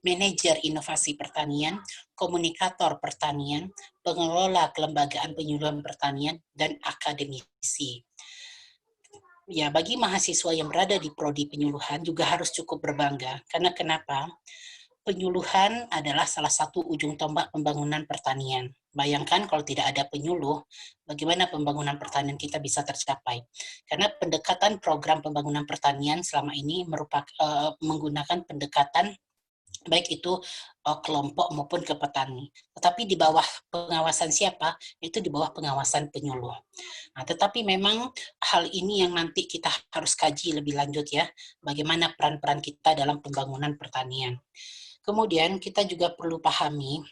C: manajer inovasi pertanian, komunikator pertanian, pengelola kelembagaan penyuluhan pertanian, dan akademisi. Ya, bagi mahasiswa yang berada di prodi penyuluhan juga harus cukup berbangga. Karena kenapa? Penyuluhan adalah salah satu ujung tombak pembangunan pertanian. Bayangkan kalau tidak ada penyuluh, bagaimana pembangunan pertanian kita bisa tercapai. Karena pendekatan program pembangunan pertanian selama ini menggunakan pendekatan baik itu kelompok maupun ke petani. Tetapi di bawah pengawasan siapa? Itu di bawah pengawasan penyuluh. Nah, tetapi memang hal ini yang nanti kita harus kaji lebih lanjut ya, bagaimana peran-peran kita dalam pembangunan pertanian. Kemudian kita juga perlu pahami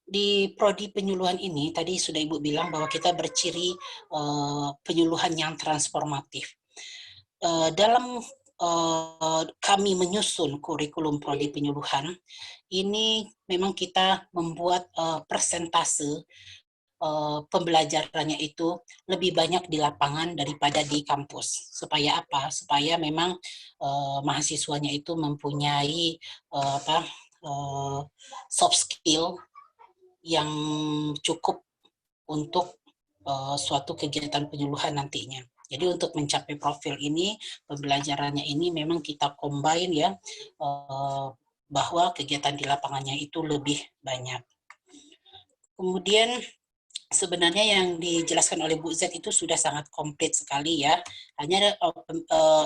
C: di prodi penyuluhan ini, tadi sudah Ibu bilang bahwa kita berciri penyuluhan yang transformatif. Dalam kami menyusun kurikulum prodi penyuluhan, ini memang kita membuat persentase pembelajarannya itu lebih banyak di lapangan daripada di kampus. Supaya apa? Supaya memang mahasiswanya itu mempunyai soft skill yang cukup untuk suatu kegiatan penyuluhan nantinya. Jadi untuk mencapai profil ini, pembelajarannya ini memang kita combine ya, bahwa kegiatan di lapangannya itu lebih banyak. Kemudian sebenarnya yang dijelaskan oleh Bu Z itu sudah sangat komplit sekali ya. Hanya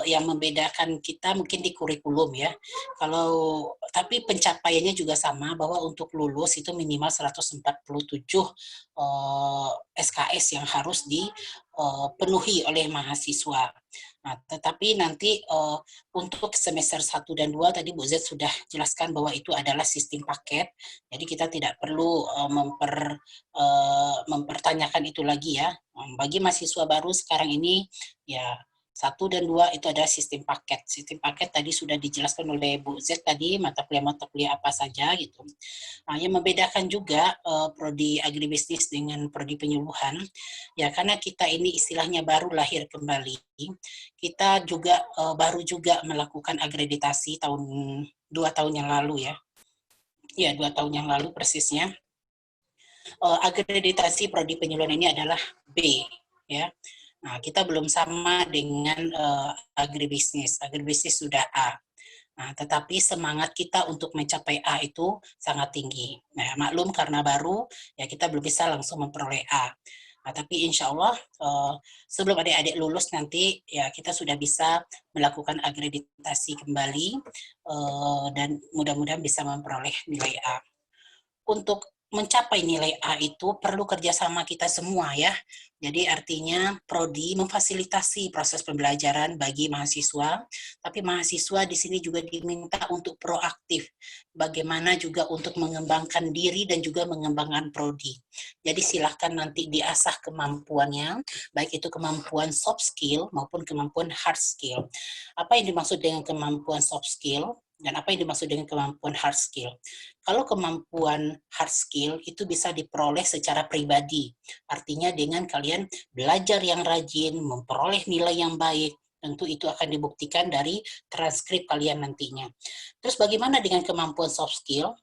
C: yang membedakan kita mungkin di kurikulum ya. Tapi pencapaiannya juga sama, bahwa untuk lulus itu minimal 147 SKS yang harus dipenuhi oleh mahasiswa. Nah, tetapi nanti untuk semester 1 dan 2 tadi Bu Z sudah jelaskan bahwa itu adalah sistem paket. Jadi kita tidak perlu mempertanyakan itu lagi ya. Bagi mahasiswa baru sekarang ini ya 1 dan 2 itu adalah sistem paket. Sistem paket tadi sudah dijelaskan oleh Bu Z tadi, mata kuliah apa saja gitu. Nah, yang membedakan juga prodi agribisnis dengan prodi penyuluhan ya, karena kita ini istilahnya baru lahir kembali. Kita juga baru juga melakukan akreditasi 2 tahun yang lalu ya. Ya, 2 tahun yang lalu persisnya. Akreditasi prodi penyuluhan ini adalah B ya. Nah, kita belum sama dengan agribisnis. Agribisnis sudah A. Nah, tetapi semangat kita untuk mencapai A itu sangat tinggi. Nah, maklum karena baru ya kita belum bisa langsung memperoleh A. Nah, tapi insya Allah sebelum adik-adik lulus nanti ya kita sudah bisa melakukan akreditasi kembali dan mudah-mudahan bisa memperoleh nilai A. Untuk mencapai nilai A itu perlu kerjasama kita semua ya. Jadi artinya prodi memfasilitasi proses pembelajaran bagi mahasiswa, tapi mahasiswa di sini juga diminta untuk proaktif. Bagaimana juga untuk mengembangkan diri dan juga mengembangkan prodi. Jadi silahkan nanti diasah kemampuannya, baik itu kemampuan soft skill maupun kemampuan hard skill. Apa yang dimaksud dengan kemampuan soft skill? Dan apa yang dimaksud dengan kemampuan hard skill? Kalau kemampuan hard skill itu bisa diperoleh secara pribadi, artinya dengan kalian belajar yang rajin, memperoleh nilai yang baik, tentu itu akan dibuktikan dari transkrip kalian nantinya. Terus bagaimana dengan kemampuan soft skill?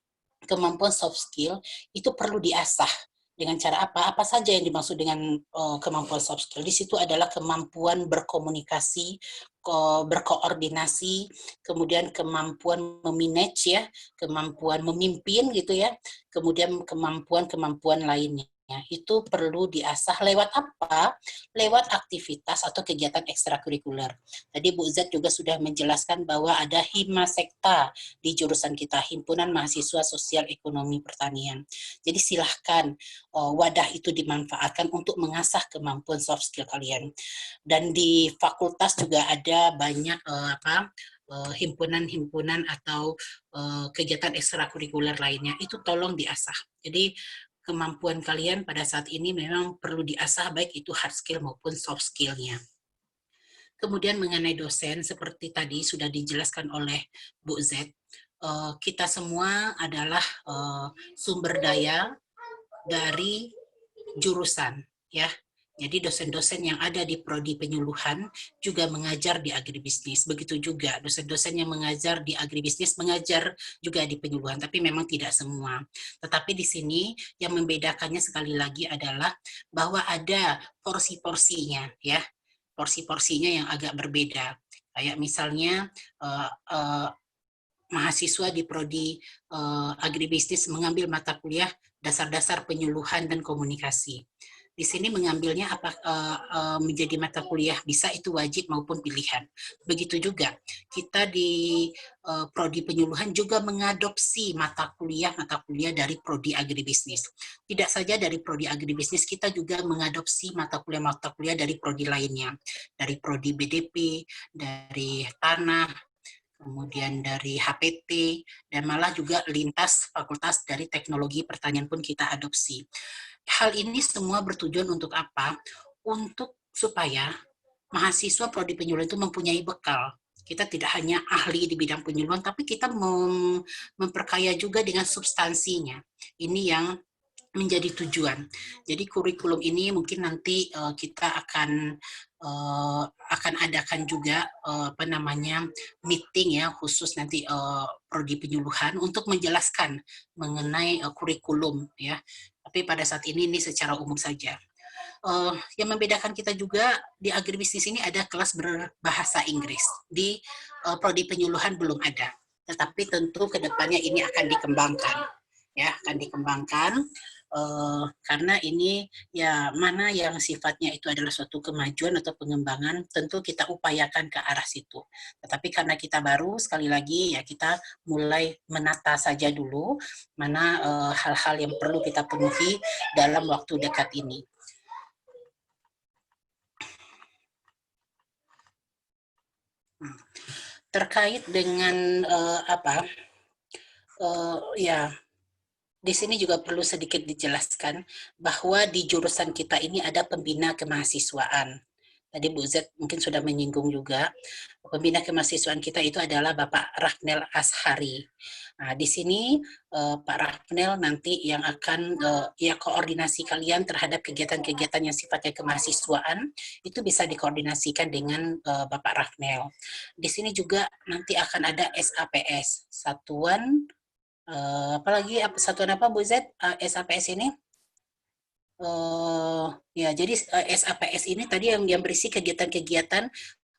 C: Kemampuan soft skill itu perlu diasah. Dengan cara apa? Apa saja yang dimaksud dengan kemampuan soft skill? Di situ adalah kemampuan berkomunikasi, berkoordinasi, kemudian kemampuan memanage ya, kemampuan memimpin gitu ya, kemudian kemampuan lainnya. itu perlu diasah lewat apa? Lewat aktivitas atau kegiatan ekstrakurikuler. Tadi Bu Zat juga sudah menjelaskan bahwa ada Himasekta di jurusan kita, Himpunan Mahasiswa Sosial Ekonomi Pertanian. Jadi silahkan wadah itu dimanfaatkan untuk mengasah kemampuan soft skill kalian. Dan di fakultas juga ada banyak himpunan-himpunan atau kegiatan ekstrakurikuler lainnya, itu tolong diasah. Jadi kemampuan kalian pada saat ini memang perlu diasah, baik itu hard skill maupun soft skill-nya. Kemudian mengenai dosen, seperti tadi sudah dijelaskan oleh Bu Z, kita semua adalah sumber daya dari jurusan, ya. Jadi dosen-dosen yang ada di prodi penyuluhan juga mengajar di agribisnis. Begitu juga dosen-dosen yang mengajar di agribisnis mengajar juga di penyuluhan, tapi memang tidak semua. Tetapi di sini yang membedakannya sekali lagi adalah bahwa ada porsi-porsinya, ya. Porsi-porsinya yang agak berbeda. Kayak misalnya mahasiswa di prodi agribisnis mengambil mata kuliah dasar-dasar penyuluhan dan komunikasi. Di sini mengambilnya menjadi mata kuliah, bisa itu wajib maupun pilihan. Begitu juga kita di prodi penyuluhan juga mengadopsi mata kuliah dari prodi agribisnis. Tidak saja dari prodi agribisnis, kita juga mengadopsi mata kuliah dari prodi lainnya, dari prodi BDP, dari tanah, kemudian dari HPT, dan malah juga lintas fakultas dari teknologi pertanian pun kita adopsi. Hal ini semua bertujuan untuk apa? Untuk supaya mahasiswa prodi penyuluhan itu mempunyai bekal. Kita tidak hanya ahli di bidang penyuluhan, tapi kita memperkaya juga dengan substansinya. Ini yang menjadi tujuan. Jadi kurikulum ini mungkin nanti kita akan adakan juga meeting ya khusus nanti prodi penyuluhan untuk menjelaskan mengenai kurikulum ya. Tapi pada saat ini secara umum saja. Yang membedakan kita juga di agribisnis ini ada kelas berbahasa Inggris. Di prodi penyuluhan belum ada. Tetapi tentu kedepannya ini akan dikembangkan. Ya, akan dikembangkan. Karena ini ya mana yang sifatnya itu adalah suatu kemajuan atau pengembangan, tentu kita upayakan ke arah situ. Tetapi karena kita baru, sekali lagi ya kita mulai menata saja dulu mana hal-hal yang perlu kita penuhi dalam waktu dekat ini. Terkait dengan ya. Di sini juga perlu sedikit dijelaskan bahwa di jurusan kita ini ada pembina kemahasiswaan. Tadi Bu Z mungkin sudah menyinggung juga, pembina kemahasiswaan kita itu adalah Bapak Raknel Ashari. Nah, di sini Pak Raknel nanti yang akan koordinasi kalian terhadap kegiatan-kegiatan yang sifatnya kemahasiswaan, itu bisa dikoordinasikan dengan Bapak Raknel. Di sini juga nanti akan ada SAPS, Satuan satuan apa Bu Z? SAPS ini? Ya, jadi SAPS ini tadi yang berisi kegiatan-kegiatan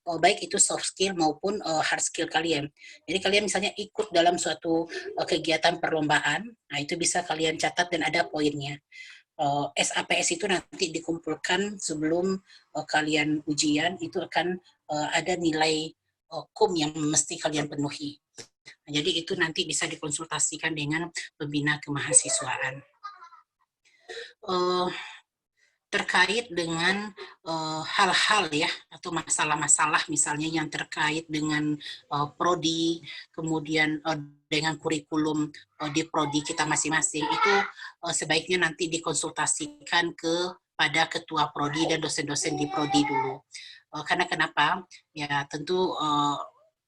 C: baik itu soft skill maupun hard skill kalian. Jadi kalian misalnya ikut dalam suatu kegiatan perlombaan, nah itu bisa kalian catat dan ada poinnya. SAPS itu nanti dikumpulkan sebelum kalian ujian, itu akan ada nilai KUM yang mesti kalian penuhi. Jadi itu nanti bisa dikonsultasikan dengan pembina kemahasiswaan. Terkait dengan hal-hal ya atau masalah-masalah misalnya yang terkait dengan prodi, kemudian dengan kurikulum di prodi kita masing-masing, itu sebaiknya nanti dikonsultasikan kepada ketua prodi dan dosen-dosen di prodi dulu. Karena kenapa? Ya tentu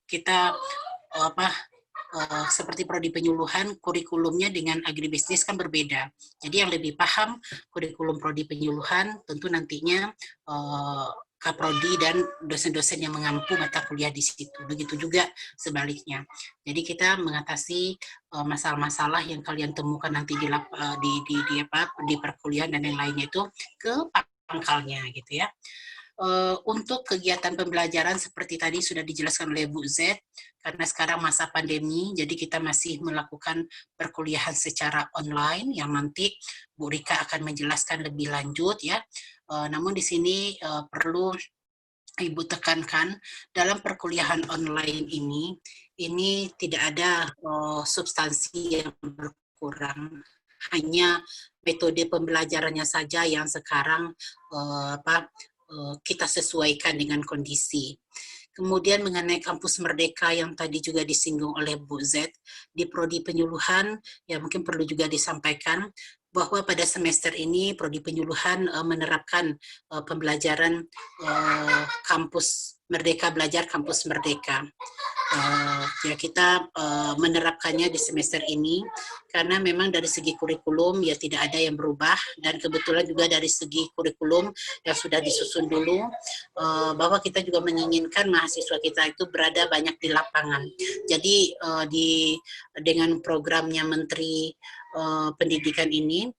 C: kita seperti prodi penyuluhan, kurikulumnya dengan agribisnis kan berbeda. Jadi yang lebih paham kurikulum prodi penyuluhan tentu nantinya Kaprodi dan dosen-dosen yang mengampu mata kuliah di situ. Begitu juga sebaliknya. Jadi kita mengatasi masalah-masalah yang kalian temukan nanti di perkuliahan dan yang lainnya itu ke pangkalnya gitu ya. Untuk kegiatan pembelajaran seperti tadi sudah dijelaskan oleh Bu Z, karena sekarang masa pandemi, jadi kita masih melakukan perkuliahan secara online yang nanti Bu Rika akan menjelaskan lebih lanjut ya. Namun di sini perlu Ibu tekankan dalam perkuliahan online ini tidak ada substansi yang berkurang, hanya metode pembelajarannya saja yang sekarang kita sesuaikan dengan kondisi. Kemudian mengenai kampus Merdeka yang tadi juga disinggung oleh Bu Z, di prodi penyuluhan, ya mungkin perlu juga disampaikan bahwa pada semester ini prodi penyuluhan menerapkan pembelajaran kampus Merdeka, belajar kampus Merdeka. Ya kita menerapkannya di semester ini karena memang dari segi kurikulum ya tidak ada yang berubah, dan kebetulan juga dari segi kurikulum yang sudah disusun dulu bahwa kita juga menginginkan mahasiswa kita itu berada banyak di lapangan. Jadi dengan programnya Menteri Pendidikan ini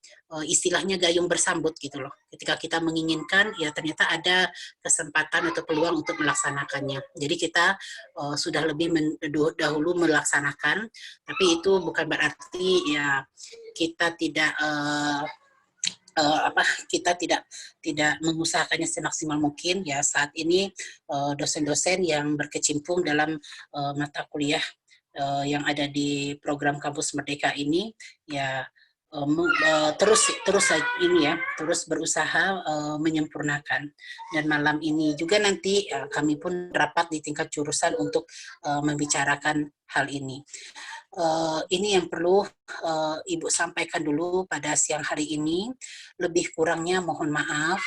C: istilahnya gayung bersambut gitu loh. Ketika kita menginginkan, ya ternyata ada kesempatan atau peluang untuk melaksanakannya. Jadi kita sudah lebih dahulu melaksanakan, tapi itu bukan berarti ya kita tidak mengusahakannya semaksimal mungkin. Ya saat ini dosen-dosen yang berkecimpung dalam mata kuliah yang ada di program Kampus Merdeka ini ya terus berusaha menyempurnakan. Dan malam ini juga nanti kami pun rapat di tingkat jurusan untuk membicarakan hal ini. Ini yang perlu Ibu sampaikan dulu pada siang hari ini. Lebih kurangnya mohon maaf.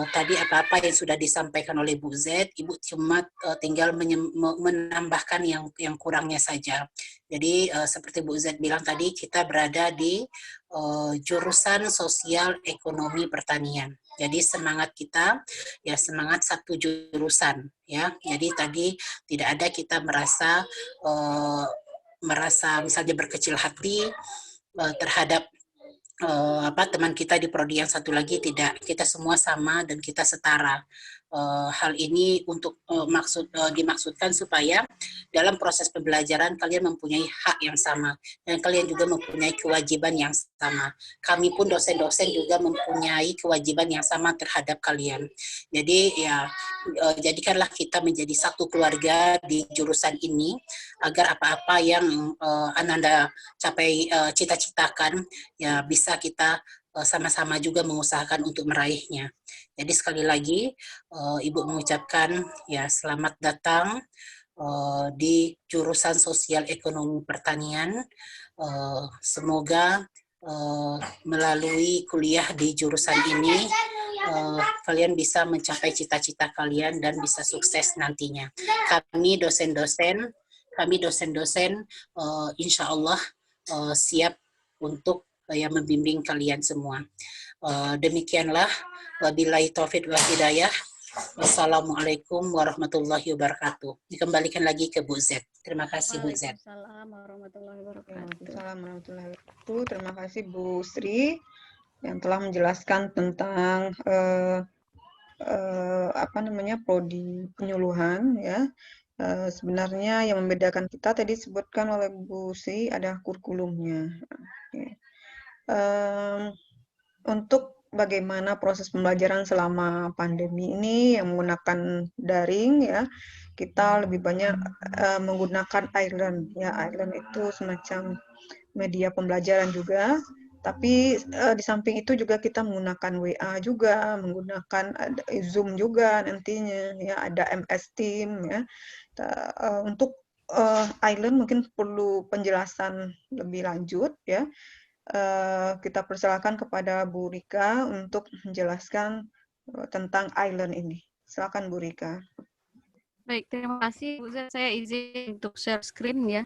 C: Tadi apa-apa yang sudah disampaikan oleh Bu Z, Ibu cuma tinggal menambahkan yang kurangnya saja. Jadi seperti Bu Z bilang tadi, kita berada di jurusan Sosial Ekonomi Pertanian. Jadi semangat kita ya semangat satu jurusan ya. Jadi tadi tidak ada kita merasa misalnya berkecil hati terhadap teman kita di prodi yang satu lagi. Tidak, kita semua sama dan kita setara. Hal ini untuk dimaksudkan supaya dalam proses pembelajaran kalian mempunyai hak yang sama dan kalian juga mempunyai kewajiban yang sama. Kami pun dosen-dosen juga mempunyai kewajiban yang sama terhadap kalian. Jadi ya jadikanlah kita menjadi satu keluarga di jurusan ini agar apa-apa yang Ananda capai cita-citakan ya bisa kita sama-sama juga mengusahakan untuk meraihnya. Jadi sekali lagi Ibu mengucapkan ya selamat datang di jurusan Sosial Ekonomi Pertanian. Semoga melalui kuliah di jurusan ini kalian bisa mencapai cita-cita kalian dan bisa sukses nantinya. Kami dosen-dosen insya Allah siap untuk membimbing kalian semua. Demikianlah, wabillahi taufiq wal hidayah. Wassalamualaikum warahmatullahi wabarakatuh. Dikembalikan lagi ke Bu Z. Terima kasih Bu Z.
B: Waalaikumsalam warahmatullahi wabarakatuh.
A: Terima kasih Bu Sri yang telah menjelaskan tentang prodi penyuluhan ya. Sebenarnya yang membedakan kita tadi disebutkan oleh Bu Sri ada kurikulumnya. Untuk bagaimana proses pembelajaran selama pandemi ini yang menggunakan daring ya, kita lebih banyak menggunakan iLearn ya. iLearn itu semacam media pembelajaran juga, tapi di samping itu juga kita menggunakan WA juga, menggunakan Zoom juga nantinya ya, ada MS Team ya. Untuk iLearn mungkin perlu penjelasan lebih lanjut ya. Kita persilakan kepada Bu Rika untuk menjelaskan tentang iLearn ini. Silakan Bu Rika.
B: Baik, terima kasih Bu Z. Saya izin untuk share screen ya.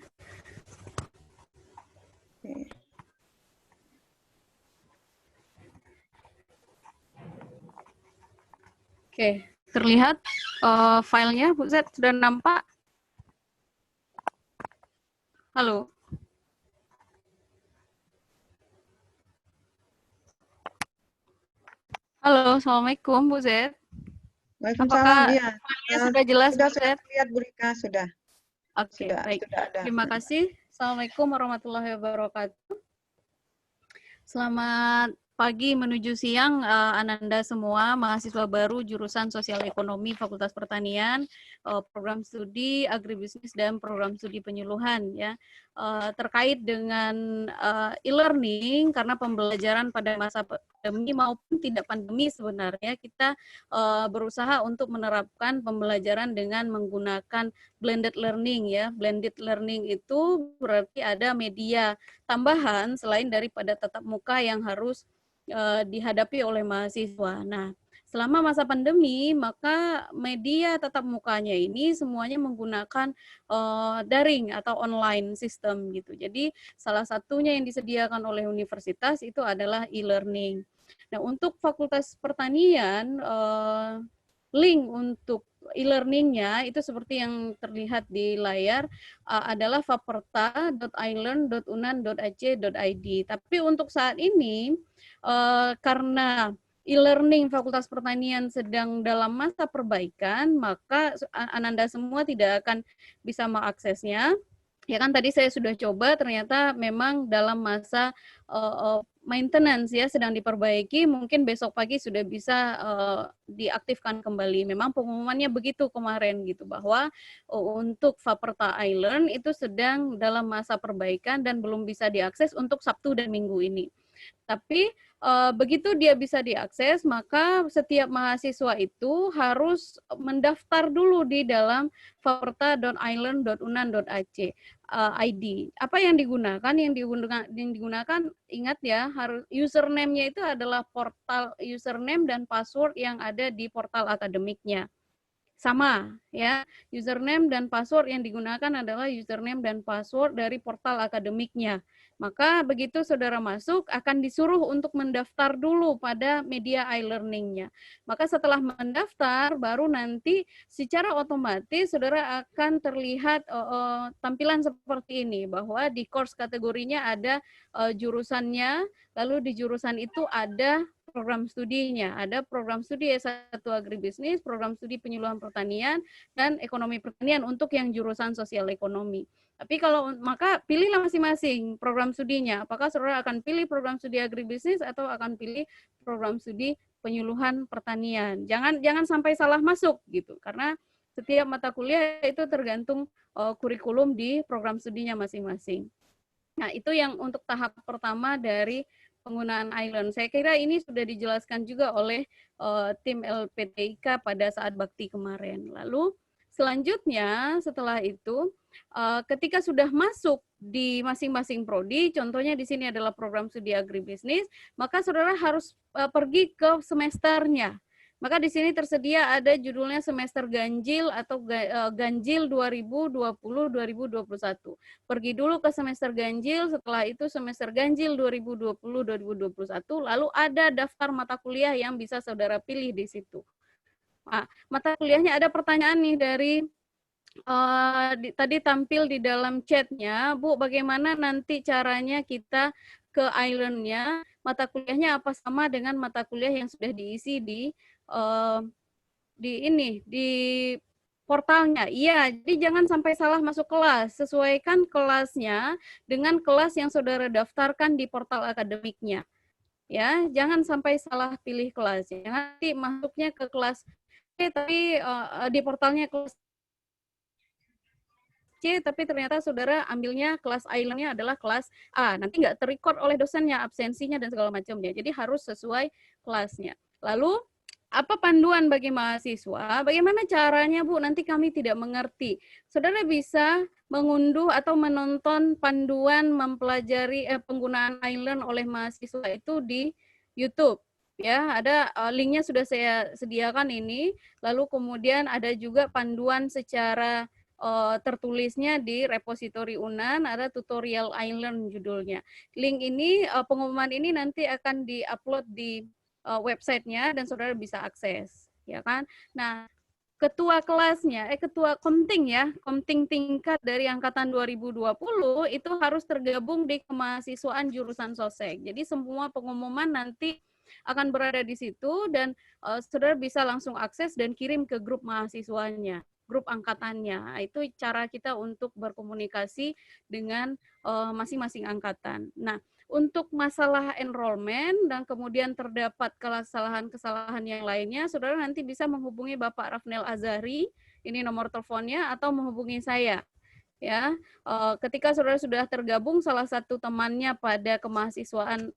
B: Oke, terlihat filenya Bu Z sudah nampak? Halo. Halo, Assalamualaikum Bu Z.
A: Waalaikumsalam.
B: Apakah
A: Iya,
B: sudah jelas, Bu
A: sudah
B: Zed?
A: terlihat Bu Rika, sudah.
B: Oke, baik.
A: Sudah ada.
B: Terima kasih. Assalamualaikum warahmatullahi wabarakatuh. Selamat pagi menuju siang, Ananda semua, mahasiswa baru jurusan Sosial Ekonomi Fakultas Pertanian, program studi agribisnis dan program studi penyuluhan ya. Terkait dengan e-learning, karena pembelajaran pada masa pandemi maupun tidak pandemi sebenarnya kita berusaha untuk menerapkan pembelajaran dengan menggunakan blended learning ya. Blended learning itu berarti ada media tambahan selain daripada tatap muka yang harus dihadapi oleh mahasiswa. Nah, selama masa pandemi, maka media tatap mukanya ini semuanya menggunakan daring atau online system gitu. Jadi salah satunya yang disediakan oleh universitas itu adalah e-learning. Nah, untuk Fakultas Pertanian, link untuk e-learningnya itu seperti yang terlihat di layar adalah faperta.ilearn.unan.ac.id. Tapi untuk saat ini karena e-learning Fakultas Pertanian sedang dalam masa perbaikan, maka Ananda semua tidak akan bisa mengaksesnya. Ya kan tadi saya sudah coba, ternyata memang dalam masa maintenance ya, sedang diperbaiki, mungkin besok pagi sudah bisa diaktifkan kembali. Memang pengumumannya begitu kemarin gitu, bahwa untuk Faperta iLearn itu sedang dalam masa perbaikan dan belum bisa diakses untuk Sabtu dan Minggu ini. Tapi begitu dia bisa diakses, maka setiap mahasiswa itu harus mendaftar dulu di dalam faperta.ilearn.unan.ac.id. Apa yang digunakan? Yang digunakan ingat ya, harus username-nya itu adalah portal username dan password yang ada di portal akademiknya. Sama ya, username dan password yang digunakan adalah username dan password dari portal akademiknya. Maka begitu saudara masuk akan disuruh untuk mendaftar dulu pada media e-learning-nya. Maka setelah mendaftar baru nanti secara otomatis saudara akan terlihat tampilan seperti ini, bahwa di course kategorinya ada jurusannya, lalu di jurusan itu ada program studinya, ada program studi S1 Agribisnis, program studi penyuluhan pertanian, dan ekonomi pertanian untuk yang jurusan sosial ekonomi. Tapi kalau maka pilihlah masing-masing program studinya. Apakah saudara akan pilih program studi agribisnis atau akan pilih program studi penyuluhan pertanian? Jangan sampai salah masuk gitu, karena setiap mata kuliah itu tergantung kurikulum di program studinya masing-masing. Nah, itu yang untuk tahap pertama dari penggunaan iLearn. Saya kira ini sudah dijelaskan juga oleh tim LPTIK pada saat bakti kemarin. Lalu selanjutnya setelah itu ketika sudah masuk di masing-masing prodi, contohnya di sini adalah program studi agribisnis, maka saudara harus pergi ke semesternya. Maka di sini tersedia ada judulnya semester ganjil atau ganjil 2020-2021. Pergi dulu ke semester ganjil, setelah itu semester ganjil 2020-2021, lalu ada daftar mata kuliah yang bisa saudara pilih di situ. Nah, mata kuliahnya ada pertanyaan nih dari tadi tampil di dalam chatnya, Bu, bagaimana nanti caranya kita ke iLearn-nya, mata kuliahnya apa sama dengan mata kuliah yang sudah diisi di portalnya. Iya, jadi jangan sampai salah masuk kelas. Sesuaikan kelasnya dengan kelas yang saudara daftarkan di portal akademiknya. Ya, jangan sampai salah pilih kelas. Nanti masuknya ke kelas C, tapi di portalnya kelas C, tapi ternyata saudara ambilnya kelas iLearn-nya adalah kelas A. Nanti nggak terrecord oleh dosennya, absensinya, dan segala macamnya. Jadi harus sesuai kelasnya. Lalu, apa panduan bagi mahasiswa? Bagaimana caranya, Bu? Nanti kami tidak mengerti. Saudara bisa mengunduh atau menonton panduan mempelajari penggunaan iLearn oleh mahasiswa itu di YouTube. Ya, ada linknya sudah saya sediakan ini. Lalu kemudian ada juga panduan secara tertulisnya di repositori UNAN, ada tutorial iLearn judulnya. Link ini, pengumuman ini nanti akan di-upload di websitenya dan saudara bisa akses, ya kan? Nah, ketua kelasnya, ketua komting ya, komting tingkat dari angkatan 2020 itu harus tergabung di kemahasiswaan jurusan sosek. Jadi semua pengumuman nanti akan berada di situ, dan saudara bisa langsung akses dan kirim ke grup mahasiswanya, grup angkatannya. Nah, itu cara kita untuk berkomunikasi dengan masing-masing angkatan. Nah, untuk masalah enrollment dan kemudian terdapat kesalahan-kesalahan yang lainnya, saudara nanti bisa menghubungi Bapak Rafnel Azhari, ini nomor teleponnya, atau menghubungi saya. Ya, ketika saudara sudah tergabung salah satu temannya pada kemahasiswaan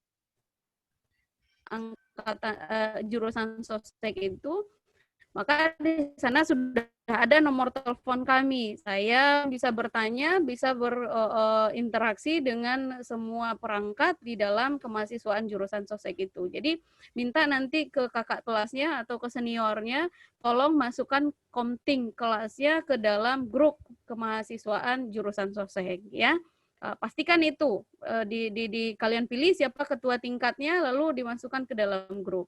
B: angkatan jurusan sostek itu, maka di sana sudah ada nomor telepon kami. Saya bisa bertanya, bisa berinteraksi dengan semua perangkat di dalam kemahasiswaan jurusan sostek itu. Jadi minta nanti ke kakak kelasnya atau ke seniornya, tolong masukkan komting kelasnya ke dalam grup kemahasiswaan jurusan sostek ya. Pastikan itu di kalian pilih siapa ketua tingkatnya, lalu dimasukkan ke dalam grup.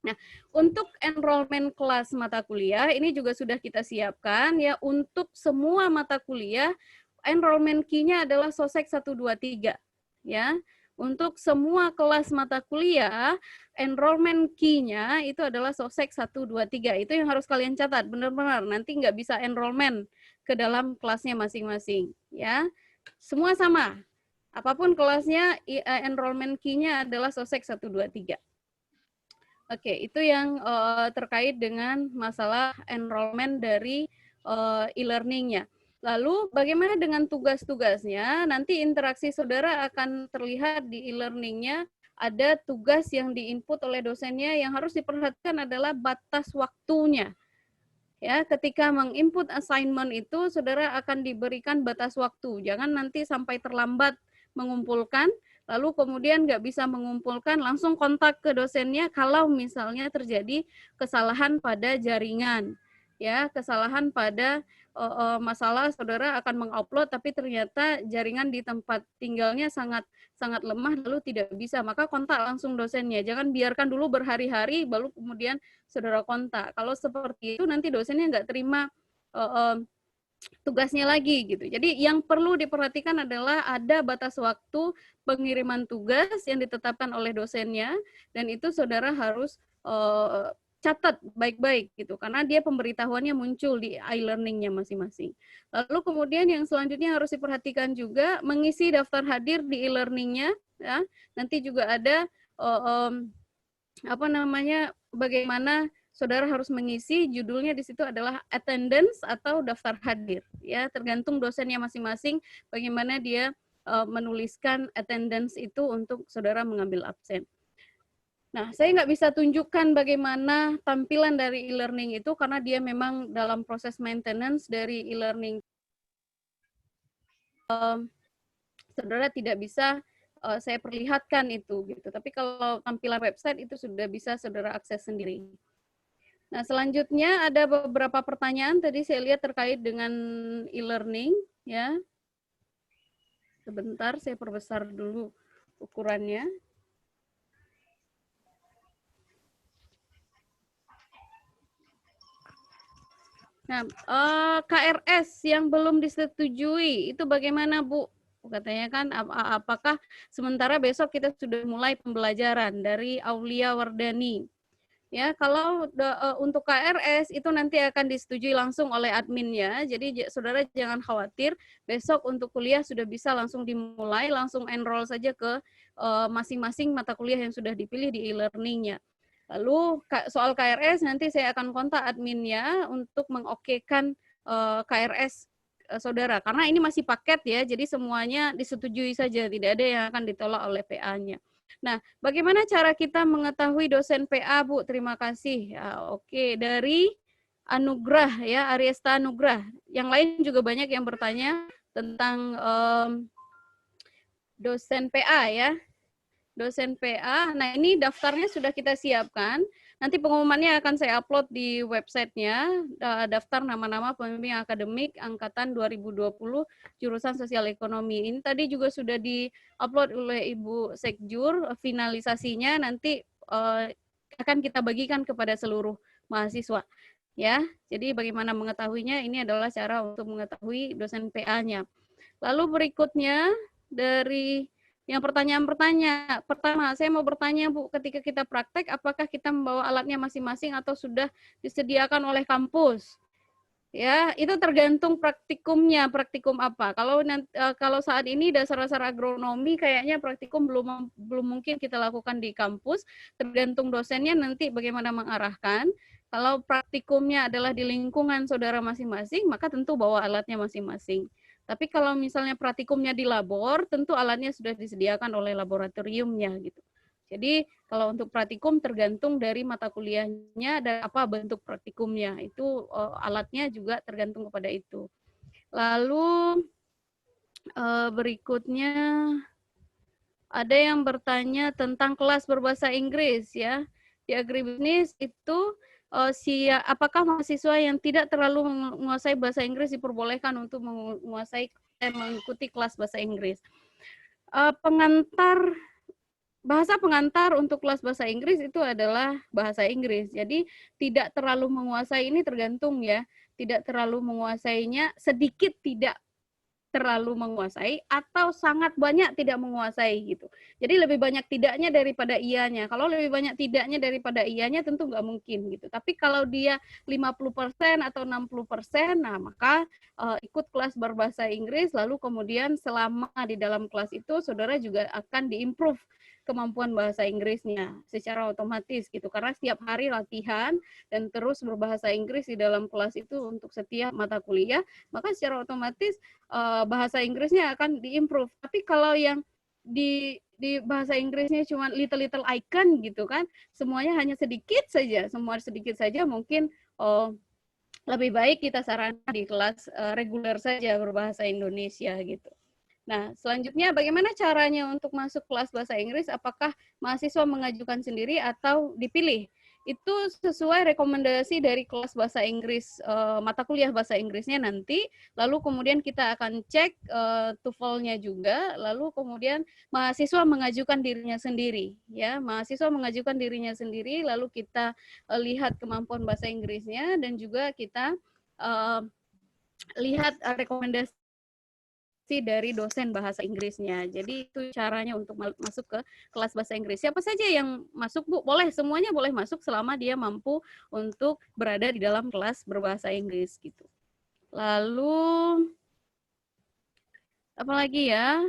B: Nah, untuk enrollment kelas mata kuliah ini juga sudah kita siapkan ya, untuk semua mata kuliah enrollment key-nya adalah Sosek 123 ya. Untuk semua kelas mata kuliah enrollment key-nya itu adalah Sosek 123. Itu yang harus kalian catat benar-benar, nanti nggak bisa enrollment ke dalam kelasnya masing-masing ya. Semua sama. Apapun kelasnya enrollment key-nya adalah Sosek 123. Oke, itu yang terkait dengan masalah enrollment dari e-learning-nya. Lalu bagaimana dengan tugas-tugasnya? Nanti interaksi saudara akan terlihat di e-learning-nya. Ada tugas yang diinput oleh dosennya, yang harus diperhatikan adalah batas waktunya. Ya, ketika menginput assignment itu, saudara akan diberikan batas waktu. Jangan nanti sampai terlambat mengumpulkan, lalu kemudian nggak bisa mengumpulkan, langsung kontak ke dosennya kalau misalnya terjadi kesalahan pada jaringan. Ya, kesalahan pada masalah saudara akan mengupload tapi ternyata jaringan di tempat tinggalnya sangat lemah lalu tidak bisa, maka kontak langsung dosennya. Jangan biarkan dulu berhari-hari baru kemudian saudara kontak. Kalau seperti itu nanti dosennya nggak terima tugasnya lagi gitu. Jadi yang perlu diperhatikan adalah ada batas waktu pengiriman tugas yang ditetapkan oleh dosennya, dan itu saudara harus catat baik-baik gitu, karena dia pemberitahuannya muncul di e-learning-nya masing-masing. Lalu kemudian yang selanjutnya harus diperhatikan juga mengisi daftar hadir di e-learning-nya ya. Nanti juga ada bagaimana saudara harus mengisi, judulnya di situ adalah attendance atau daftar hadir ya, tergantung dosennya masing-masing bagaimana dia menuliskan attendance itu untuk saudara mengambil absen. Nah, saya nggak bisa tunjukkan bagaimana tampilan dari e-learning itu karena dia memang dalam proses maintenance dari e-learning. Saudara tidak bisa saya perlihatkan itu gitu. Tapi kalau tampilan website itu sudah bisa saudara akses sendiri. Nah, selanjutnya ada beberapa pertanyaan tadi saya lihat terkait dengan e-learning ya. Sebentar saya perbesar dulu ukurannya. Nah, KRS yang belum disetujui itu bagaimana, Bu? Katanya kan apakah sementara besok kita sudah mulai pembelajaran dari Aulia Wardani. Ya, kalau untuk KRS itu nanti akan disetujui langsung oleh adminnya. Jadi saudara jangan khawatir, besok untuk kuliah sudah bisa langsung dimulai, langsung enroll saja ke masing-masing mata kuliah yang sudah dipilih di e-learning-nya. Lalu soal KRS nanti saya akan kontak adminnya untuk mengokekan KRS saudara, karena ini masih paket ya, jadi semuanya disetujui saja, tidak ada yang akan ditolak oleh PA-nya. Nah, bagaimana cara kita mengetahui dosen PA, Bu? Terima kasih. Ya, oke, dari Anugrah ya, Ariesta Anugrah. Yang lain juga banyak yang bertanya tentang dosen PA ya. Dosen PA. Nah, ini daftarnya sudah kita siapkan. Nanti pengumumannya akan saya upload di websitenya, daftar nama-nama pembimbing akademik angkatan 2020 jurusan sosial ekonomi. Ini tadi juga sudah di-upload oleh Ibu Sekjur, finalisasinya nanti akan kita bagikan kepada seluruh mahasiswa. Ya, jadi bagaimana mengetahuinya, ini adalah cara untuk mengetahui dosen PA-nya. Lalu berikutnya dari Yang pertama, saya mau bertanya Bu, ketika kita praktek, apakah kita membawa alatnya masing-masing atau sudah disediakan oleh kampus? Ya, itu tergantung praktikumnya, praktikum apa. Kalau saat ini dasar-dasar agronomi kayaknya praktikum belum mungkin kita lakukan di kampus, tergantung dosennya nanti bagaimana mengarahkan. Kalau praktikumnya adalah di lingkungan saudara masing-masing, maka tentu bawa alatnya masing-masing. Tapi kalau misalnya praktikumnya di labor, tentu alatnya sudah disediakan oleh laboratoriumnya gitu. Jadi kalau untuk praktikum tergantung dari mata kuliahnya dan apa bentuk praktikumnya. Itu alatnya juga tergantung kepada itu. Lalu berikutnya ada yang bertanya tentang kelas berbahasa Inggris ya. Di agribisnis itu apakah mahasiswa yang tidak terlalu menguasai bahasa Inggris diperbolehkan untuk mengikuti kelas bahasa Inggris? Bahasa pengantar untuk kelas bahasa Inggris itu adalah bahasa Inggris. Jadi tidak terlalu menguasai ini tergantung ya. Tidak terlalu menguasainya, sedikit tidak terlalu menguasai atau sangat banyak tidak menguasai gitu. Jadi lebih banyak tidaknya daripada iyanya. Kalau lebih banyak tidaknya daripada iyanya tentu nggak mungkin gitu. Tapi kalau dia 50% atau 60%, nah maka ikut kelas berbahasa Inggris, lalu kemudian selama di dalam kelas itu saudara juga akan diimprove kemampuan bahasa Inggrisnya secara otomatis gitu. Karena setiap hari latihan dan terus berbahasa Inggris di dalam kelas itu untuk setiap mata kuliah, maka secara otomatis bahasa Inggrisnya akan diimprove. Tapi kalau yang di bahasa Inggrisnya cuma little icon gitu kan, semuanya hanya sedikit saja, mungkin lebih baik kita sarankan di kelas reguler saja berbahasa Indonesia gitu. Nah, selanjutnya bagaimana caranya untuk masuk kelas bahasa Inggris? Apakah mahasiswa mengajukan sendiri atau dipilih? Itu sesuai rekomendasi dari kelas bahasa Inggris, mata kuliah bahasa Inggrisnya nanti, lalu kemudian kita akan cek TOEFL-nya juga, lalu kemudian mahasiswa mengajukan dirinya sendiri, ya, mahasiswa mengajukan dirinya sendiri, lalu kita lihat kemampuan bahasa Inggrisnya dan juga kita lihat rekomendasi dari dosen bahasa Inggrisnya. Jadi itu caranya untuk masuk ke kelas bahasa Inggris. Siapa saja yang masuk, Bu? Boleh, semuanya boleh masuk selama dia mampu untuk berada di dalam kelas berbahasa Inggris gitu. Lalu apalagi ya?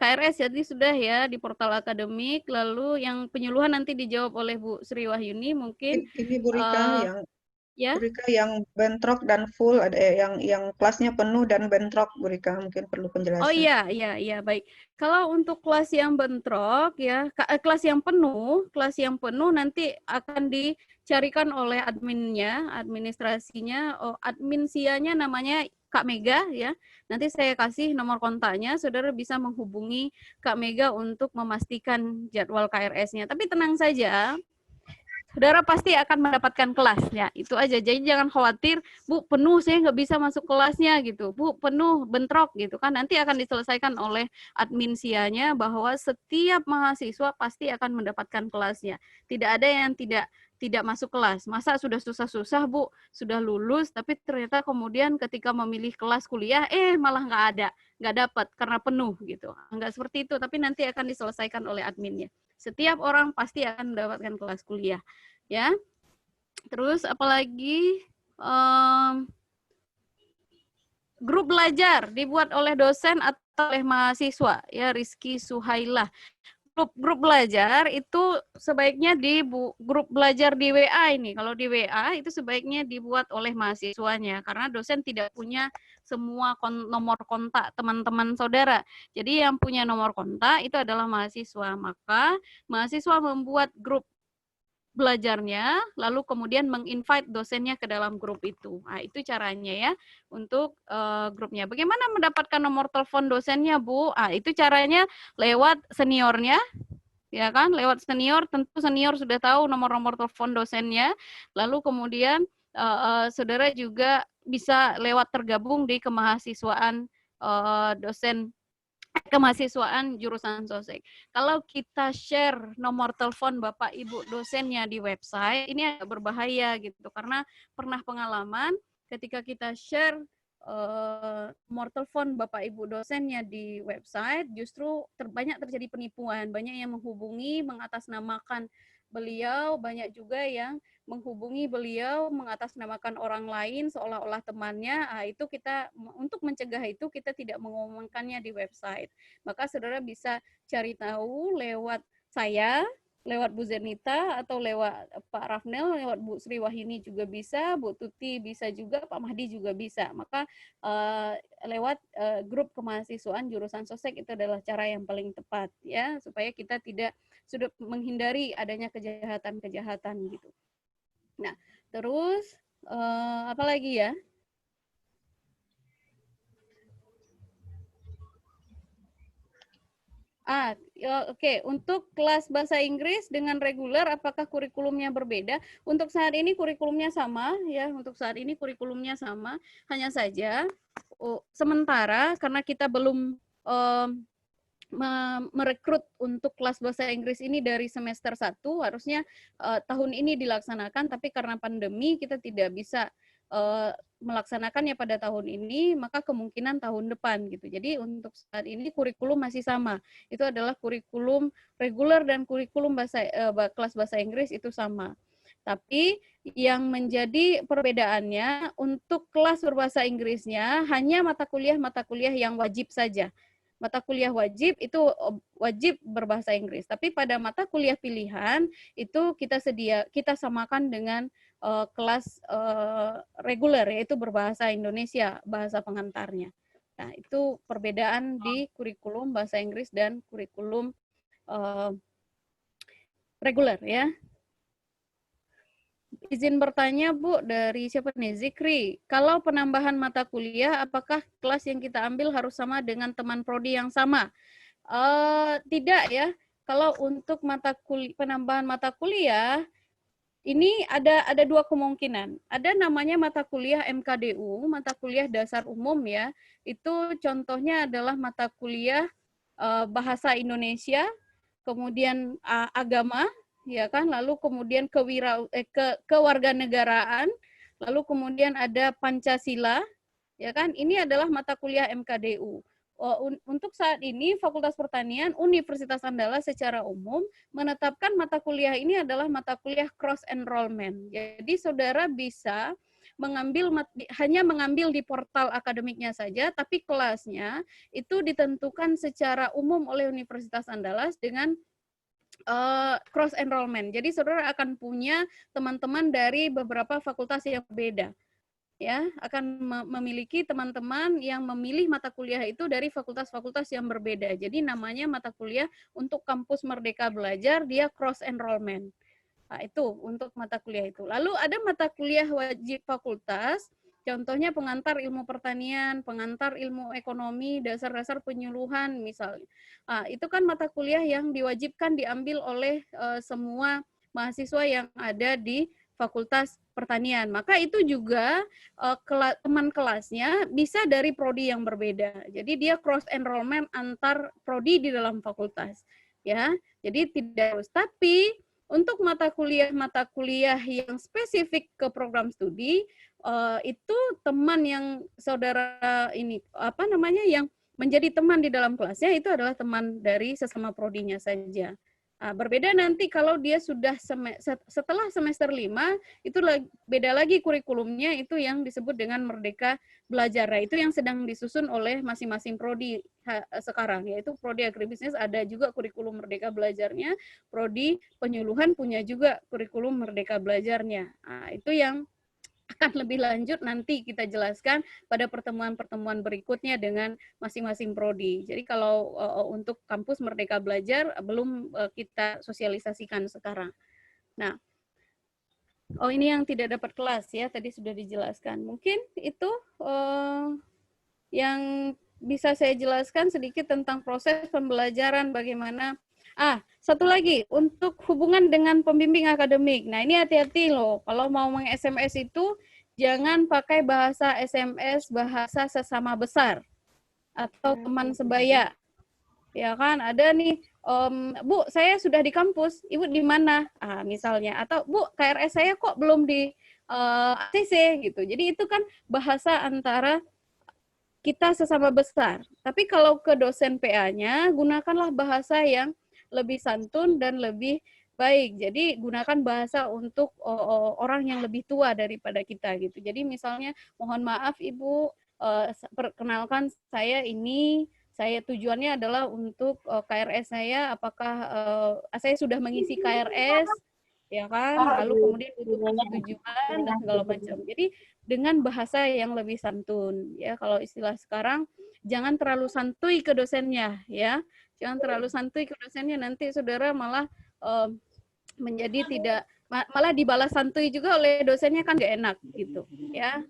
B: KRS jadi sudah ya di portal akademik. Lalu yang penyuluhan nanti dijawab oleh Bu Sri Wahyuni mungkin.
A: Ini Bu Rika yang
B: ya.
A: Bu Rika yang bentrok dan full, ada yang kelasnya penuh dan bentrok, Bu Rika mungkin perlu penjelasan.
B: Oh iya, baik. Kalau untuk kelas yang bentrok ya, kelas yang penuh nanti akan dicarikan oleh adminnya, administrasinya, admin sianya namanya Kak Mega ya. Nanti saya kasih nomor kontaknya, saudara bisa menghubungi Kak Mega untuk memastikan jadwal KRS-nya. Tapi tenang saja, saudara pasti akan mendapatkan kelasnya, itu aja. Jadi jangan khawatir, Bu penuh saya nggak bisa masuk kelasnya gitu, Bu penuh bentrok gitu kan. Nanti akan diselesaikan oleh admin sianya bahwa setiap mahasiswa pasti akan mendapatkan kelasnya. Tidak ada yang tidak masuk kelas. Masa sudah susah-susah Bu, sudah lulus, tapi ternyata kemudian ketika memilih kelas kuliah, malah nggak dapat karena penuh gitu. Nggak seperti itu, tapi nanti akan diselesaikan oleh adminnya. Setiap orang pasti akan mendapatkan kelas kuliah, ya. Terus apalagi grup belajar dibuat oleh dosen atau oleh mahasiswa, ya. Rizky Suhailah. Grup belajar itu sebaiknya di grup belajar di WA ini. Kalau di WA itu sebaiknya dibuat oleh mahasiswanya karena dosen tidak punya semua nomor kontak teman-teman saudara. Jadi yang punya nomor kontak itu adalah mahasiswa. Maka mahasiswa membuat grup belajarnya, lalu kemudian menginvite dosennya ke dalam grup itu. Nah, itu caranya ya untuk grupnya. Bagaimana mendapatkan nomor telepon dosennya, Bu? Itu caranya lewat seniornya, ya kan? Lewat senior, tentu senior sudah tahu nomor-nomor telepon dosennya. Lalu kemudian saudara juga bisa lewat tergabung di kemahasiswaan kemahasiswaan jurusan sosek. Kalau kita share nomor telepon Bapak Ibu dosennya di website, ini agak berbahaya gitu karena pernah pengalaman ketika kita share nomor telepon Bapak Ibu dosennya di website, justru banyak terjadi penipuan, banyak yang menghubungi mengatasnamakan beliau, banyak juga yang menghubungi beliau mengatasnamakan orang lain seolah-olah temannya. Itu kita untuk mencegah itu kita tidak mengumumkannya di website. Maka saudara bisa cari tahu lewat saya, lewat Bu Zenita, atau lewat Pak Rafnel, lewat Bu Sri Wahyuni juga bisa, Bu Tuti bisa juga, Pak Mahdi juga bisa. Maka lewat grup kemahasiswaan jurusan sostek itu adalah cara yang paling tepat ya, supaya kita tidak sudah menghindari adanya kejahatan-kejahatan gitu. Nah, terus apa lagi ya? Oke. Untuk kelas bahasa Inggris dengan reguler, apakah kurikulumnya berbeda? Untuk saat ini kurikulumnya sama, ya. Untuk saat ini kurikulumnya sama. Hanya saja, sementara karena kita belum merekrut untuk kelas bahasa Inggris ini dari semester 1, harusnya tahun ini dilaksanakan, tapi karena pandemi kita tidak bisa melaksanakannya pada tahun ini, maka kemungkinan tahun depan gitu. Jadi untuk saat ini kurikulum masih sama. Itu adalah kurikulum reguler dan kurikulum kelas bahasa Inggris itu sama. Tapi yang menjadi perbedaannya untuk kelas berbahasa Inggrisnya hanya mata kuliah yang wajib saja. Mata kuliah wajib itu wajib berbahasa Inggris. Tapi pada mata kuliah pilihan itu kita samakan dengan kelas reguler, yaitu berbahasa Indonesia, bahasa pengantarnya. Nah, itu perbedaan di kurikulum bahasa Inggris dan kurikulum reguler ya. Izin bertanya Bu, dari siapa nih? Zikri. Kalau penambahan mata kuliah, apakah kelas yang kita ambil harus sama dengan teman prodi yang sama? Tidak ya. Kalau untuk penambahan mata kuliah, ini ada dua kemungkinan. Ada namanya mata kuliah MKDU, mata kuliah dasar umum ya. Itu contohnya adalah mata kuliah bahasa Indonesia, kemudian agama, ya kan, lalu kemudian kewarganegaraan, lalu kemudian ada Pancasila, ya kan. Ini adalah mata kuliah MKDU. Untuk saat ini Fakultas Pertanian Universitas Andalas secara umum menetapkan mata kuliah ini adalah mata kuliah cross enrollment. Jadi saudara bisa hanya mengambil di portal akademiknya saja, tapi kelasnya itu ditentukan secara umum oleh Universitas Andalas dengan cross enrollment. Jadi saudara akan punya teman-teman dari beberapa fakultas yang berbeda. Ya, akan memiliki teman-teman yang memilih mata kuliah itu dari fakultas-fakultas yang berbeda. Jadi namanya mata kuliah untuk kampus Merdeka Belajar, dia cross enrollment. Nah, itu untuk mata kuliah itu. Lalu ada mata kuliah wajib fakultas, contohnya pengantar ilmu pertanian, pengantar ilmu ekonomi, dasar-dasar penyuluhan misalnya. Nah, itu kan mata kuliah yang diwajibkan diambil oleh semua mahasiswa yang ada di Fakultas Pertanian. Maka itu juga teman kelasnya bisa dari prodi yang berbeda. Jadi dia cross enrollment antar prodi di dalam fakultas. Ya, jadi tidak harus. Tapi untuk mata kuliah yang spesifik ke program studi, itu teman yang saudara ini yang menjadi teman di dalam kelasnya itu adalah teman dari sesama prodinya saja. Berbeda nanti kalau dia sudah setelah semester 5, itu beda lagi kurikulumnya, itu yang disebut dengan Merdeka Belajar. Nah, itu yang sedang disusun oleh masing-masing prodi sekarang, yaitu prodi agribisnis ada juga kurikulum Merdeka Belajarnya, prodi penyuluhan punya juga kurikulum Merdeka Belajarnya. Nah, itu yang akan lebih lanjut nanti kita jelaskan pada pertemuan-pertemuan berikutnya dengan masing-masing prodi. Jadi kalau untuk kampus Merdeka Belajar belum kita sosialisasikan sekarang. Nah, ini yang tidak dapat kelas ya, tadi sudah dijelaskan. Mungkin itu yang bisa saya jelaskan sedikit tentang proses pembelajaran bagaimana. Satu lagi, untuk hubungan dengan pembimbing akademik. Nah, ini hati-hati loh, kalau mau meng-SMS itu, jangan pakai bahasa SMS, bahasa sesama besar, atau teman sebaya. Ya kan, ada nih, Bu, saya sudah di kampus, Ibu di mana? Misalnya, atau Bu, KRS saya kok belum di ACC, gitu. Jadi itu kan bahasa antara kita sesama besar. Tapi kalau ke dosen PA-nya, gunakanlah bahasa yang lebih santun dan lebih baik. Jadi gunakan bahasa untuk orang yang lebih tua daripada kita gitu. Jadi misalnya, mohon maaf Ibu, perkenalkan saya ini, saya tujuannya adalah untuk KRS saya, apakah saya sudah mengisi KRS, ya kan? Lalu kemudian butuh persetujuan dan segala macam. Jadi dengan bahasa yang lebih santun, ya. Kalau istilah sekarang, jangan terlalu santuy ke dosennya, ya. Jangan terlalu santuy ke dosennya, nanti saudara malah menjadi tidak, malah dibalas santuy juga oleh dosennya, kan nggak enak gitu, ya.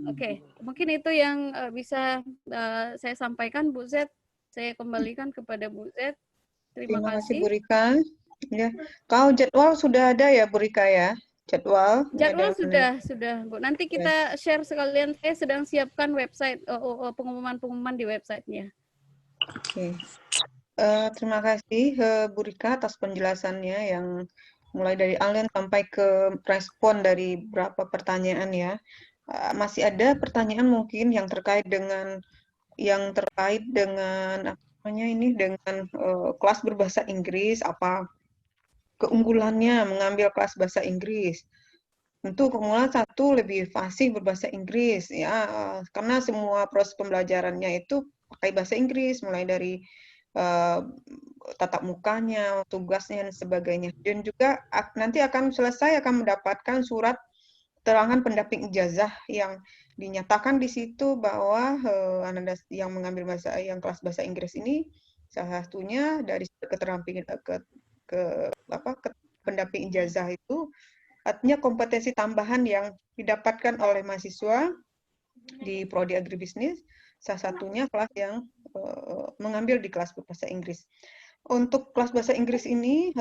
B: Oke, mungkin itu yang bisa saya sampaikan, Bu Z. Saya kembalikan kepada Bu Z. Terima kasih.
A: Bu Rika. Ya, kalau jadwal sudah ada ya Bu Rika ya? Jadwal
B: sudah Bu. Nanti kita share sekalian. Saya sedang siapkan website, pengumuman-pengumuman di websitenya.
A: Oke. Terima kasih Bu Rika atas penjelasannya yang mulai dari awal sampai ke respon dari beberapa pertanyaan ya. Masih ada pertanyaan mungkin yang terkait dengan apa namanya ini, dengan kelas berbahasa Inggris, apa keunggulannya mengambil kelas bahasa Inggris. Tentu keunggulan satu, lebih fasih berbahasa Inggris ya, karena semua proses pembelajarannya itu pakai bahasa Inggris, mulai dari tatap mukanya, tugasnya dan sebagainya. Dan juga nanti akan selesai akan mendapatkan surat keterangan pendamping ijazah yang dinyatakan di situ bahwa Anda yang mengambil kelas bahasa Inggris ini salah satunya dari keterampilan pendamping ijazah itu artinya kompetensi tambahan yang didapatkan oleh mahasiswa di prodi agribisnis, salah satunya kelas yang mengambil di kelas bahasa Inggris. Untuk kelas bahasa Inggris ini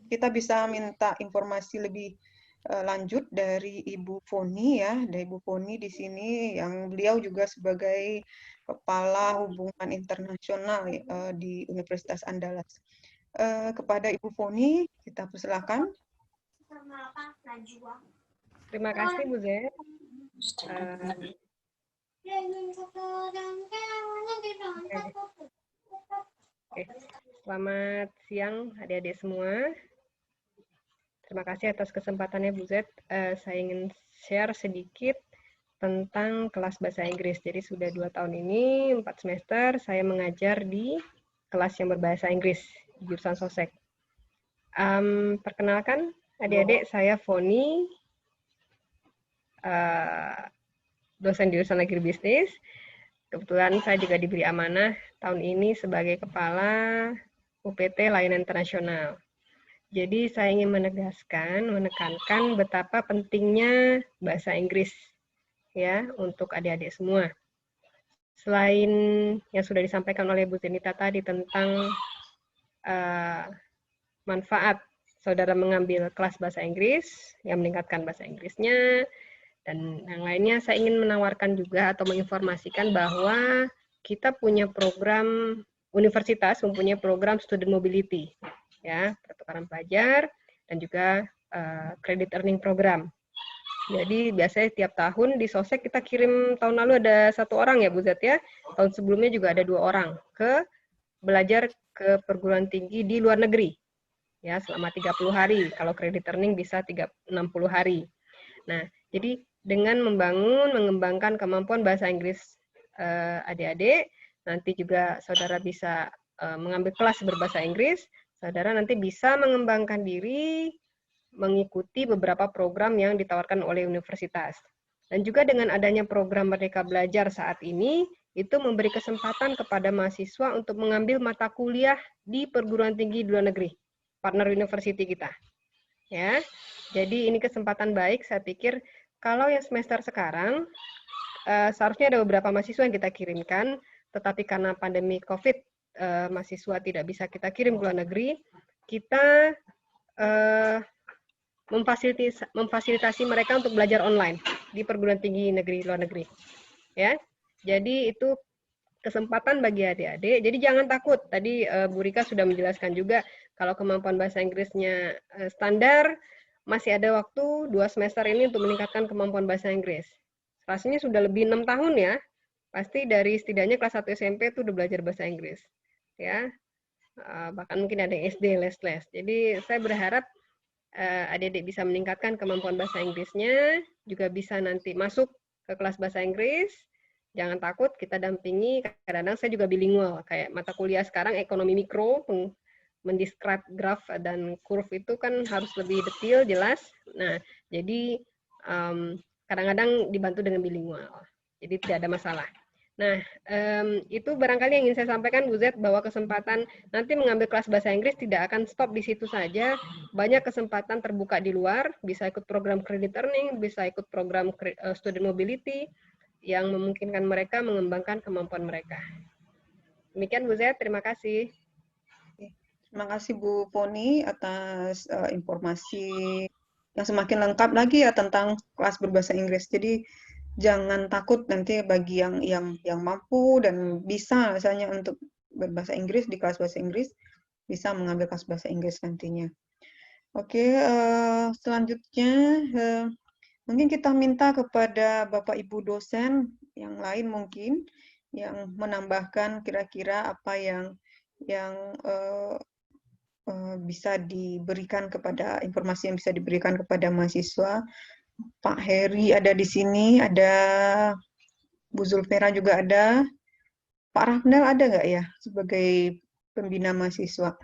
A: kita bisa minta informasi lebih lanjut dari Ibu Foni ya, dari Ibu Foni di sini yang beliau juga sebagai Kepala Hubungan Internasional di Universitas Andalas. Kepada Ibu Foni kita persilakan.
D: Terima kasih Bu Z. Oke. Selamat siang adik-adik semua. Terima kasih atas kesempatannya Bu Z. Saya ingin share sedikit tentang kelas bahasa Inggris. Jadi sudah 2 tahun ini, 4 semester, saya mengajar di kelas yang berbahasa Inggris di jurusan Sosek. Perkenalkan adik-adik, saya Foni, dosen jurusan agribisnis. Kebetulan saya juga diberi amanah tahun ini sebagai Kepala UPT Layanan Internasional. Jadi saya ingin menekankan betapa pentingnya bahasa Inggris ya untuk adik-adik semua. Selain yang sudah disampaikan oleh Bu Zenita tadi tentang manfaat saudara mengambil kelas bahasa Inggris yang meningkatkan bahasa Inggrisnya, dan yang lainnya, saya ingin menawarkan juga atau menginformasikan bahwa kita punya program, universitas mempunyai program student mobility, ya, pertukaran pelajar dan juga credit earning program. Jadi biasanya tiap tahun di Sosek kita kirim, tahun lalu ada 1 orang ya Bu Zat ya, tahun sebelumnya juga ada 2 orang ke belajar ke perguruan tinggi di luar negeri, ya, selama 30 hari. Kalau credit earning bisa 60 hari. Nah, jadi dengan mengembangkan kemampuan bahasa Inggris adik-adik, nanti juga saudara bisa mengambil kelas berbahasa Inggris, saudara nanti bisa mengembangkan diri, mengikuti beberapa program yang ditawarkan oleh universitas. Dan juga dengan adanya program Merdeka Belajar saat ini, itu memberi kesempatan kepada mahasiswa untuk mengambil mata kuliah di perguruan tinggi di luar negeri, partner university kita. Ya, jadi ini kesempatan baik, saya pikir. Kalau yang semester sekarang, seharusnya ada beberapa mahasiswa yang kita kirimkan, tetapi karena pandemi COVID, mahasiswa tidak bisa kita kirim ke luar negeri, kita memfasilitasi mereka untuk belajar online di perguruan tinggi negeri luar negeri. Ya, jadi itu kesempatan bagi adik-adik. Jadi jangan takut. Tadi Bu Rika sudah menjelaskan juga, kalau kemampuan bahasa Inggrisnya standar, masih ada waktu 2 semester ini untuk meningkatkan kemampuan bahasa Inggris. Rasanya sudah lebih 6 tahun ya, pasti dari setidaknya kelas 1 SMP itu udah belajar bahasa Inggris. Ya, bahkan mungkin ada yang SD les-les. Jadi saya berharap adik-adik bisa meningkatkan kemampuan bahasa Inggrisnya, juga bisa nanti masuk ke kelas bahasa Inggris. Jangan takut, kita dampingi. Kadang-kadang saya juga bilingual, kayak mata kuliah sekarang ekonomi mikro, mendescribe graf dan curve itu kan harus lebih detail, jelas. Nah, jadi kadang-kadang dibantu dengan bilingual. Jadi tidak ada masalah. Nah, itu barangkali yang ingin saya sampaikan, Bu Z, bahwa kesempatan nanti mengambil kelas bahasa Inggris tidak akan stop di situ saja. Banyak kesempatan terbuka di luar, bisa ikut program credit earning, bisa ikut program student mobility, yang memungkinkan mereka mengembangkan kemampuan mereka. Demikian Bu Z, terima kasih.
A: Terima kasih Bu Poni atas informasi yang semakin lengkap lagi ya tentang kelas berbahasa Inggris. Jadi jangan takut nanti bagi yang mampu dan bisa misalnya untuk berbahasa Inggris di kelas bahasa Inggris, bisa mengambil kelas bahasa Inggris nantinya. Oke, selanjutnya mungkin kita minta kepada Bapak Ibu dosen yang lain mungkin yang menambahkan kira-kira apa yang bisa diberikan kepada informasi yang bisa diberikan kepada mahasiswa. Pak Heri ada di sini, ada Bu Zulfera juga ada. Pak Rafnel ada nggak ya sebagai pembina mahasiswa?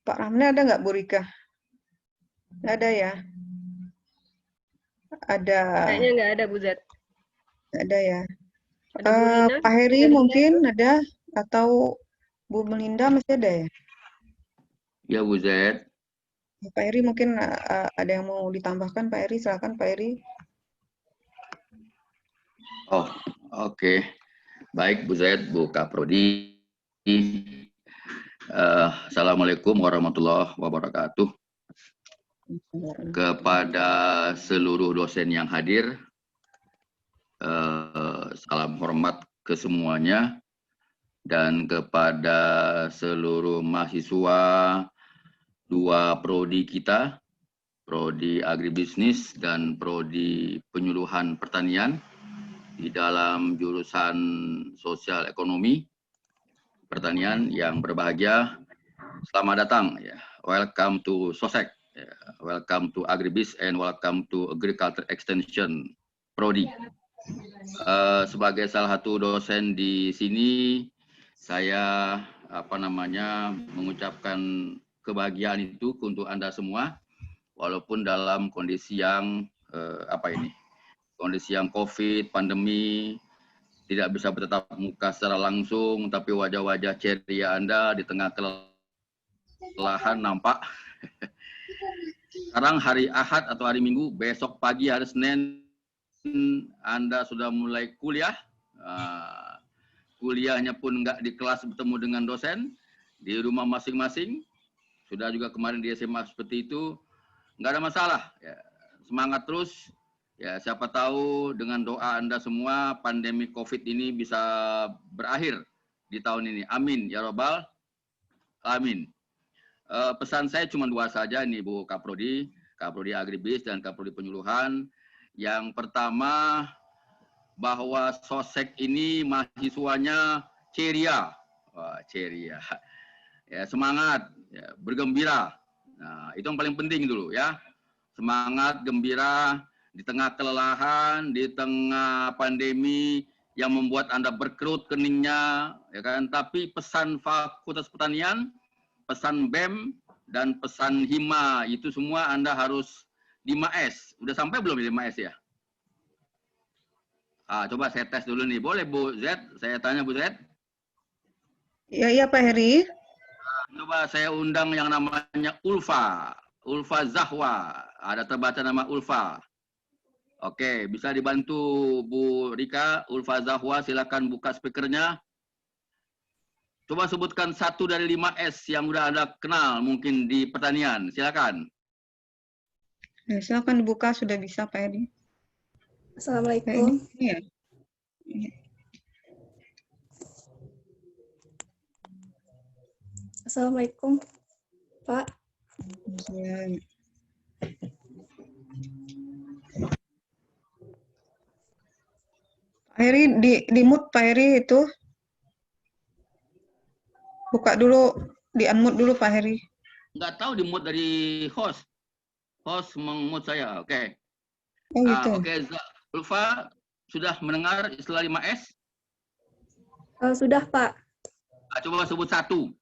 A: Pak Rafnel ada nggak, Bu Rika? Nggak ada ya? Ada.
D: Kayaknya nggak ada, Bu Z.
A: Nggak ada ya?
D: Ada Bu Lina,
A: Pak Heri mungkin ada, atau Bu Melinda masih ada ya?
E: Ya, Bu Z.
A: Pak Heri mungkin ada yang mau ditambahkan. Pak Heri, silakan Pak Heri.
E: Oh, oke. Baik, Bu Z, Bu Kaprodi. Assalamualaikum warahmatullahi wabarakatuh. Kepada seluruh dosen yang hadir, salam hormat ke semuanya. Dan kepada seluruh mahasiswa 2 prodi kita, prodi agribisnis dan prodi penyuluhan pertanian di dalam jurusan sosial ekonomi pertanian yang berbahagia. Selamat datang ya. Welcome to SOSEK. Welcome to Agribis and welcome to Agriculture Extension prodi. Sebagai salah satu dosen di sini, saya mengucapkan kebahagiaan itu untuk Anda semua, walaupun dalam kondisi yang kondisi yang COVID, pandemi, tidak bisa bertatap muka secara langsung, tapi wajah-wajah ceria Anda di tengah kelelahan nampak. Sekarang hari Ahad atau hari Minggu, besok pagi hari Senin Anda sudah mulai kuliah. Kuliahnya pun nggak di kelas bertemu dengan dosen, di rumah masing-masing. Sudah juga kemarin di SMA seperti itu, nggak ada masalah. Ya, semangat terus. Ya, siapa tahu dengan doa Anda semua pandemi COVID ini bisa berakhir di tahun ini. Amin ya robbal alamin. Pesan saya cuma 2 saja nih Bu Kaprodi, Kaprodi Agribis dan Kaprodi Penyuluhan. Yang pertama, bahwa SOSEK ini mahasiswanya ceria. Wah, ceria. Ya, semangat, ya, bergembira. Nah, itu yang paling penting dulu ya. Semangat, gembira di tengah kelelahan, di tengah pandemi yang membuat Anda berkerut keningnya, ya kan? Tapi pesan Fakultas Pertanian, pesan BEM dan pesan HIMA itu semua Anda harus 5S. Udah sampai belum 5S ya? Coba saya tes dulu nih. Boleh Bu Z? Saya tanya Bu Z.
A: Iya Pak Heri.
E: Coba saya undang yang namanya Ulfa. Ulfa Zahwa. Ada terbaca nama Ulfa. Oke, bisa dibantu Bu Rika. Ulfa Zahwa, silakan buka speakernya. Coba sebutkan 1 dari 5S yang udah Anda kenal mungkin di pertanian. Silakan.
A: Ya, silakan dibuka, sudah bisa Pak Heri.
F: Assalamualaikum.
A: Ya.
F: Assalamualaikum, Pak.
A: Heri di mute Pak Heri itu. Buka dulu, di unmute dulu Pak Heri.
E: Nggak tahu di mute dari host. Host meng-mute saya. Oke.
A: Oh gitu.
E: Oke, Ulfa sudah mendengar istilah 5S?
F: Sudah, Pak.
E: Coba sebut satu.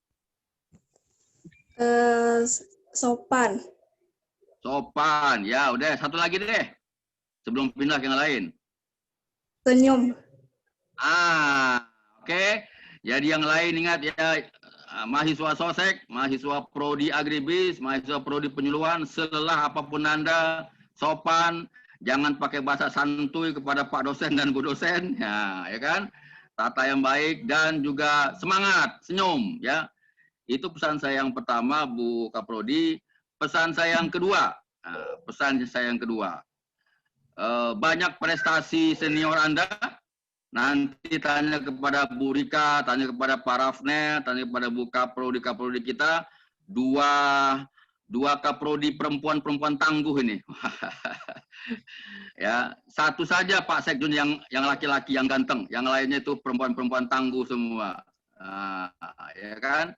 F: Sopan.
E: Sopan. Ya, udah. Satu lagi deh. Sebelum pindah ke yang lain.
F: Senyum.
E: Oke. Jadi yang lain ingat ya, mahasiswa sosek, mahasiswa prodi agribis, mahasiswa prodi penyuluhan, selelah apapun Anda, sopan, jangan pakai bahasa santuy kepada Pak dosen dan Bu dosen, ya kan? Tata yang baik dan juga semangat, senyum, ya. Itu pesan saya yang pertama, Bu Kaprodi. Pesan saya yang kedua, banyak prestasi senior Anda. Nanti tanya kepada Bu Rika, tanya kepada Pak Rafne, tanya kepada Bu Kaprodi kita, dua Kaprodi perempuan tangguh ini. Ya, satu saja Pak Sekjen yang laki-laki yang ganteng, yang lainnya itu perempuan tangguh semua. Ya kan?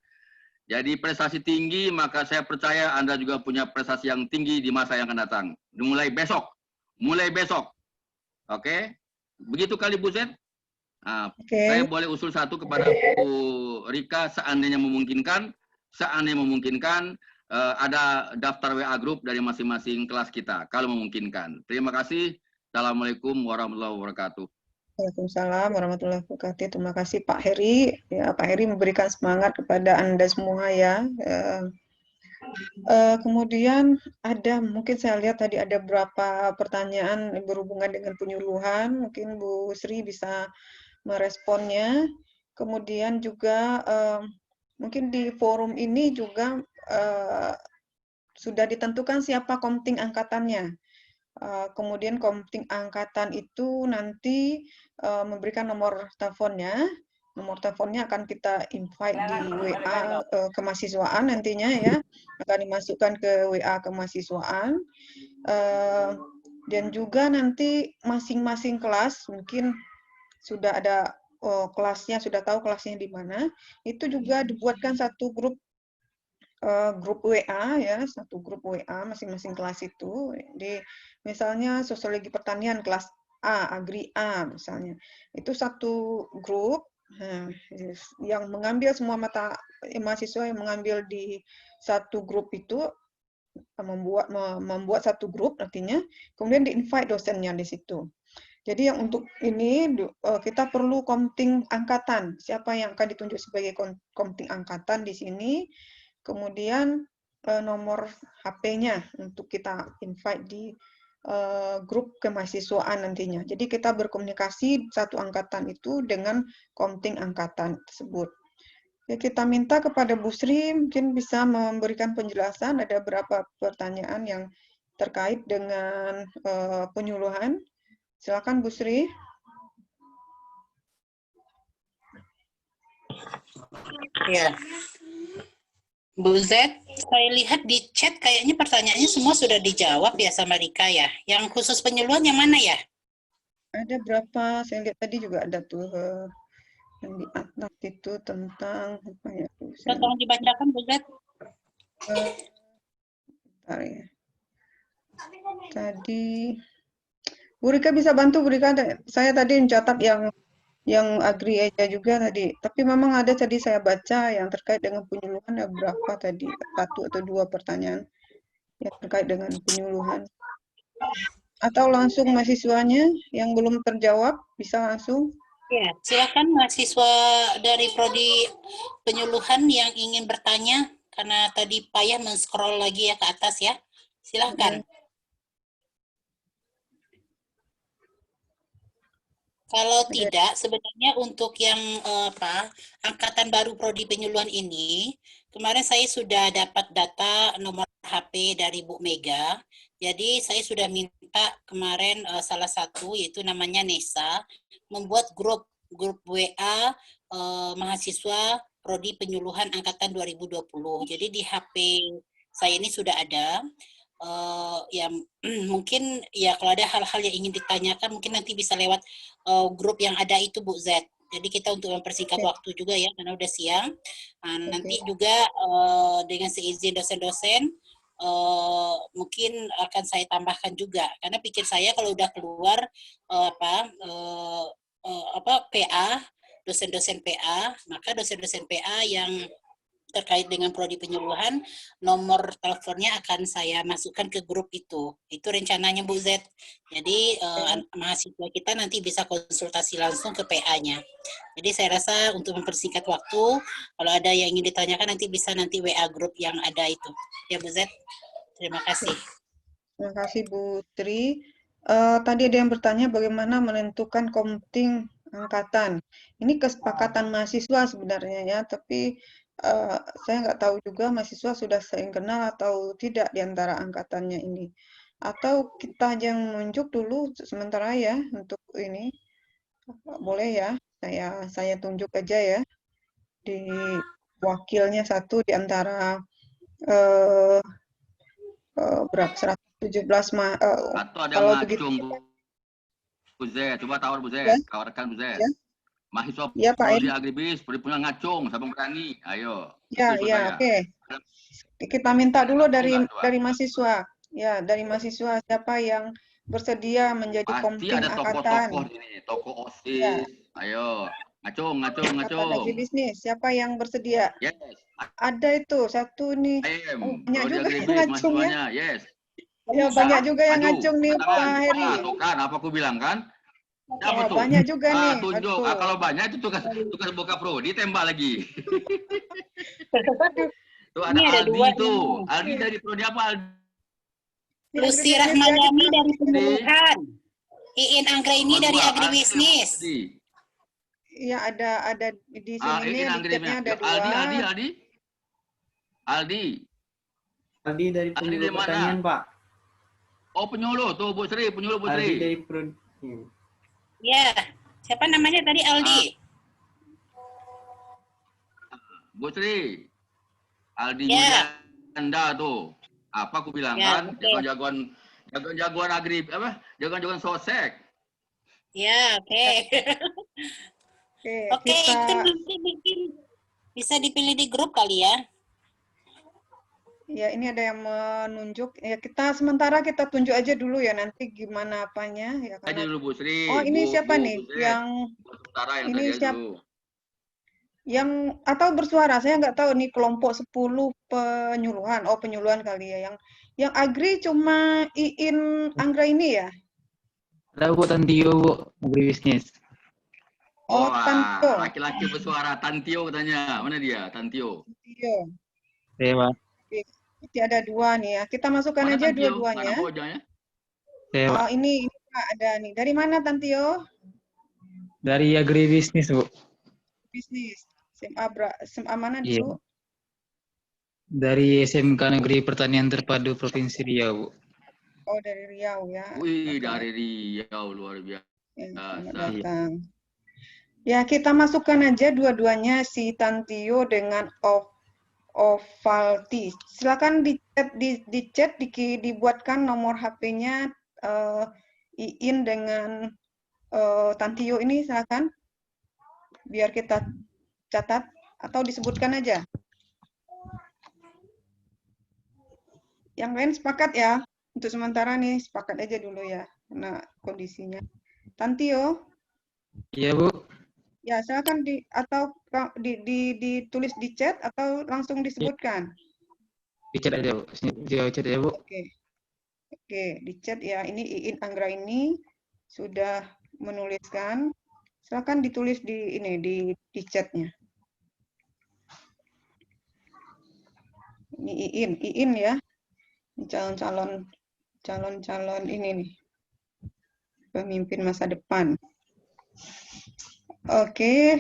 E: Jadi prestasi tinggi, maka saya percaya Anda juga punya prestasi yang tinggi di masa yang akan datang. Mulai besok. Oke? Begitu kali Bu Zed? Saya boleh usul satu kepada Bu Rika, seandainya memungkinkan, ada daftar WA grup dari masing-masing kelas kita, kalau memungkinkan. Terima kasih. Assalamualaikum warahmatullahi wabarakatuh.
A: Waalaikumsalam warahmatullahi wabarakatuh. Terima kasih Pak Heri. Ya, Pak Heri memberikan semangat kepada Anda semua ya. Kemudian mungkin saya lihat tadi ada beberapa pertanyaan berhubungan dengan penyuluhan. Mungkin Bu Sri bisa meresponnya. Kemudian juga mungkin di forum ini juga sudah ditentukan siapa komting angkatannya. Kemudian komting angkatan itu nanti memberikan nomor teleponnya. Nomor teleponnya akan kita invite di WA kemahasiswaan nantinya ya. Akan dimasukkan ke WA kemahasiswaan. Dan juga nanti masing-masing kelas mungkin sudah ada kelasnya, sudah tahu kelasnya di mana. Itu juga dibuatkan satu grup WA ya, satu grup WA masing-masing kelas itu. Misalnya sosiologi pertanian kelas A, Agri A misalnya. Itu satu grup yang mengambil semua mahasiswa yang mengambil di satu grup itu membuat satu grup artinya, kemudian di-invite dosennya di situ. Jadi yang untuk ini kita perlu komting angkatan. Siapa yang akan ditunjuk sebagai komting angkatan di sini? Kemudian nomor HP-nya untuk kita invite di grup kemahasiswaan nantinya. Jadi kita berkomunikasi satu angkatan itu dengan komting angkatan tersebut. Ya, kita minta kepada Bu Sri mungkin bisa memberikan penjelasan. Ada beberapa pertanyaan yang terkait dengan penyuluhan. Silakan Bu Sri.
C: Ya. Bu Z, saya lihat di chat kayaknya pertanyaannya semua sudah dijawab ya sama Rika ya. Yang khusus penyuluhan yang mana ya?
A: Ada berapa? Saya lihat tadi juga ada tuh yang di atas itu tentang apa ya?
C: Tolong dibacakan Bu Z.
A: Bentar ya. Tadi Bu Rika bisa bantu Bu Rika? Saya tadi mencatat yang agri aja juga tadi. Tapi memang ada tadi saya baca yang terkait dengan penyuluhan ada berapa tadi? 1 atau 2 pertanyaan yang terkait dengan penyuluhan. Atau langsung mahasiswanya yang belum terjawab bisa langsung?
C: Ya, silakan mahasiswa dari prodi penyuluhan yang ingin bertanya karena tadi payah men-scroll lagi ya ke atas ya. Silakan. Kalau tidak, sebenarnya untuk yang angkatan baru prodi penyuluhan ini, kemarin saya sudah dapat data nomor HP dari Bu Mega. Jadi saya sudah minta kemarin salah satu yaitu namanya Nesa membuat grup WA mahasiswa prodi penyuluhan angkatan 2020. Jadi di HP saya ini sudah ada. Ya mungkin ya kalau ada hal-hal yang ingin ditanyakan mungkin nanti bisa lewat grup yang ada itu Bu Z. Jadi kita untuk mempersingkat waktu juga ya karena udah siang. Nanti juga dengan seizin dosen-dosen mungkin akan saya tambahkan juga karena pikir saya kalau udah keluar PA dosen-dosen PA maka dosen-dosen PA yang terkait dengan prodi penyuluhan, nomor teleponnya akan saya masukkan ke grup itu. Itu rencananya Bu Z. Jadi mahasiswa kita nanti bisa konsultasi langsung ke PA-nya. Jadi saya rasa untuk mempersingkat waktu, kalau ada yang ingin ditanyakan nanti bisa nanti WA grup yang ada itu. Ya Bu Z. Terima kasih.
A: Terima kasih Bu Tri. Tadi ada yang bertanya bagaimana menentukan komting angkatan. Ini kesepakatan mahasiswa sebenarnya ya, tapi saya nggak tahu juga mahasiswa sudah saling kenal atau tidak di antara angkatannya ini. Atau kita yang menunjuk dulu sementara ya untuk ini. Boleh ya, saya tunjuk aja ya di wakilnya satu di antara berapa 117
E: atau ada
A: kalau
E: yang
A: begitu
E: ngacung Bu Z, coba tawar Bu Z,
A: ya,
E: tawarkan Bu Z.
A: ya.
E: Mahasiswa
A: Ya Pak
E: prodi agribis punya ngacung, siapa berani? Ayo.
A: Ya, ya, oke. Kita minta dulu dari mahasiswa. Ya, dari mahasiswa siapa yang bersedia menjadi
E: pasti
A: komting
E: ada
A: angkatan.
E: tokoh-tokoh ini, tokoh OSIS.
A: Ya.
E: Ayo, ngacung.
A: Agribisnis, siapa yang bersedia?
E: Yes.
A: Ada itu satu nih. Banyak juga yang ngacung ya.
E: Yes.
A: Ya, banyak juga yang ngacung nih Pak Heri.
E: Tuh kan, apa aku bilang kan?
A: Ya, banyak juga nih.
E: Tunjuk. Kalau banyak itu tugas buka prodi tembak lagi. Tuh ada Aldi tuh. Aldi dari prodi apa Aldi?
C: Lucy Rahmadani dari penyuluhan. Iin Anggraini dari agribisnis.
A: Iya, ada di sini nih, di chatnya ada dua.
E: Aldi
G: dari penyuluh pertanian, Pak.
E: Oh, penyuluh tuh Bu Sri, penyuluh Bu Sri.
G: Aldi dari
C: Ya, siapa namanya tadi Aldi?
E: Bu Sri. Aldi Anda tuh. Apa aku bilang kan? Jagoan agrib apa? Jagoan sosek.
C: Ya, oke. Oke, itu nanti bisa dipilih di grup kali ya.
A: Ya, ini ada yang menunjuk. Ya, sementara kita tunjuk aja dulu ya, nanti gimana apanya ya karena.
E: Dulu Bu Sri.
A: Oh, ini siapa nih? Yang ini siapa? Yang atau bersuara, saya nggak tahu nih kelompok 10 penyuluhan. Oh, penyuluhan kali ya. Yang agri cuma Iin Anggraini ya?
G: Ada Bu Tantio, Bu, agribisnis.
A: Oh, Tantio.
E: Laki-laki bersuara, Tantio katanya. Mana dia? Tantio.
G: Dewa.
A: Oke, ada dua nih ya. Kita masukkan aja dua-duanya. Oh, ini Pak ada nih. Dari mana Tantio?
G: Dari agribisnis, Bu.
A: Bisnis. SMA mana dulu?
G: Dari SMK Negeri Pertanian Terpadu Provinsi Riau, Bu.
A: Oh, dari Riau ya.
E: Wih, dari Riau luar biasa.
A: Selamat datang. Ya, kita masukkan aja dua-duanya si Tantio dengan Ovalti. Silakan di chat dibuatkan nomor HP-nya Iin dengan Tantio ini silakan. Biar kita catat atau disebutkan aja. Yang lain sepakat ya. Untuk sementara nih sepakat aja dulu ya karena kondisinya. Tantio?
G: Iya, Bu.
A: Ya, silakan ditulis di chat atau langsung disebutkan.
G: Di chat aja, Bu. Di chat aja, Bu.
A: Oke, di chat ya. Ini Iin Anggraini sudah menuliskan. Silakan ditulis di di chatnya. Ini Iin ya. Calon-calon ini nih. Pemimpin masa depan. Oke,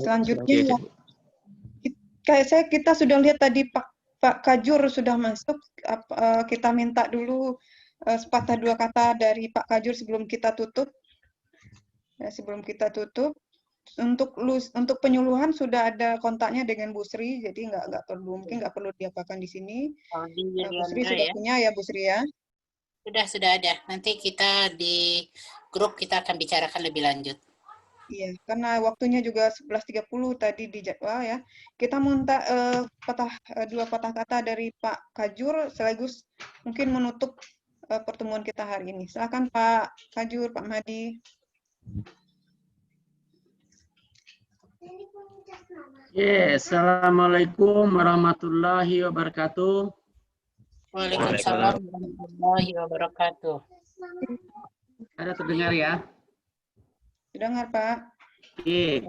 A: selanjutnya kita sudah lihat tadi Pak Kajur sudah masuk. Kita minta dulu sepatah dua kata dari Pak Kajur sebelum kita tutup. Ya, sebelum kita tutup, untuk penyuluhan sudah ada kontaknya dengan Bu Sri, jadi nggak perlu diapakan di sini. Bu Sri sudah punya ya, Bu Sri ya?
C: Sudah ada. Nanti kita di grup kita akan bicarakan lebih lanjut.
A: Iya, karena waktunya juga 11.30 tadi di jadwal ya. Kita minta dua patah kata dari Pak Kajur sekaligus mungkin menutup pertemuan kita hari ini. Silakan Pak Kajur, Pak Mahdi.
H: Assalamualaikum warahmatullahi wabarakatuh.
C: Waalaikumsalam warahmatullahi wabarakatuh.
H: Ada terdengar ya?
A: Dengar Pak.
H: Oke.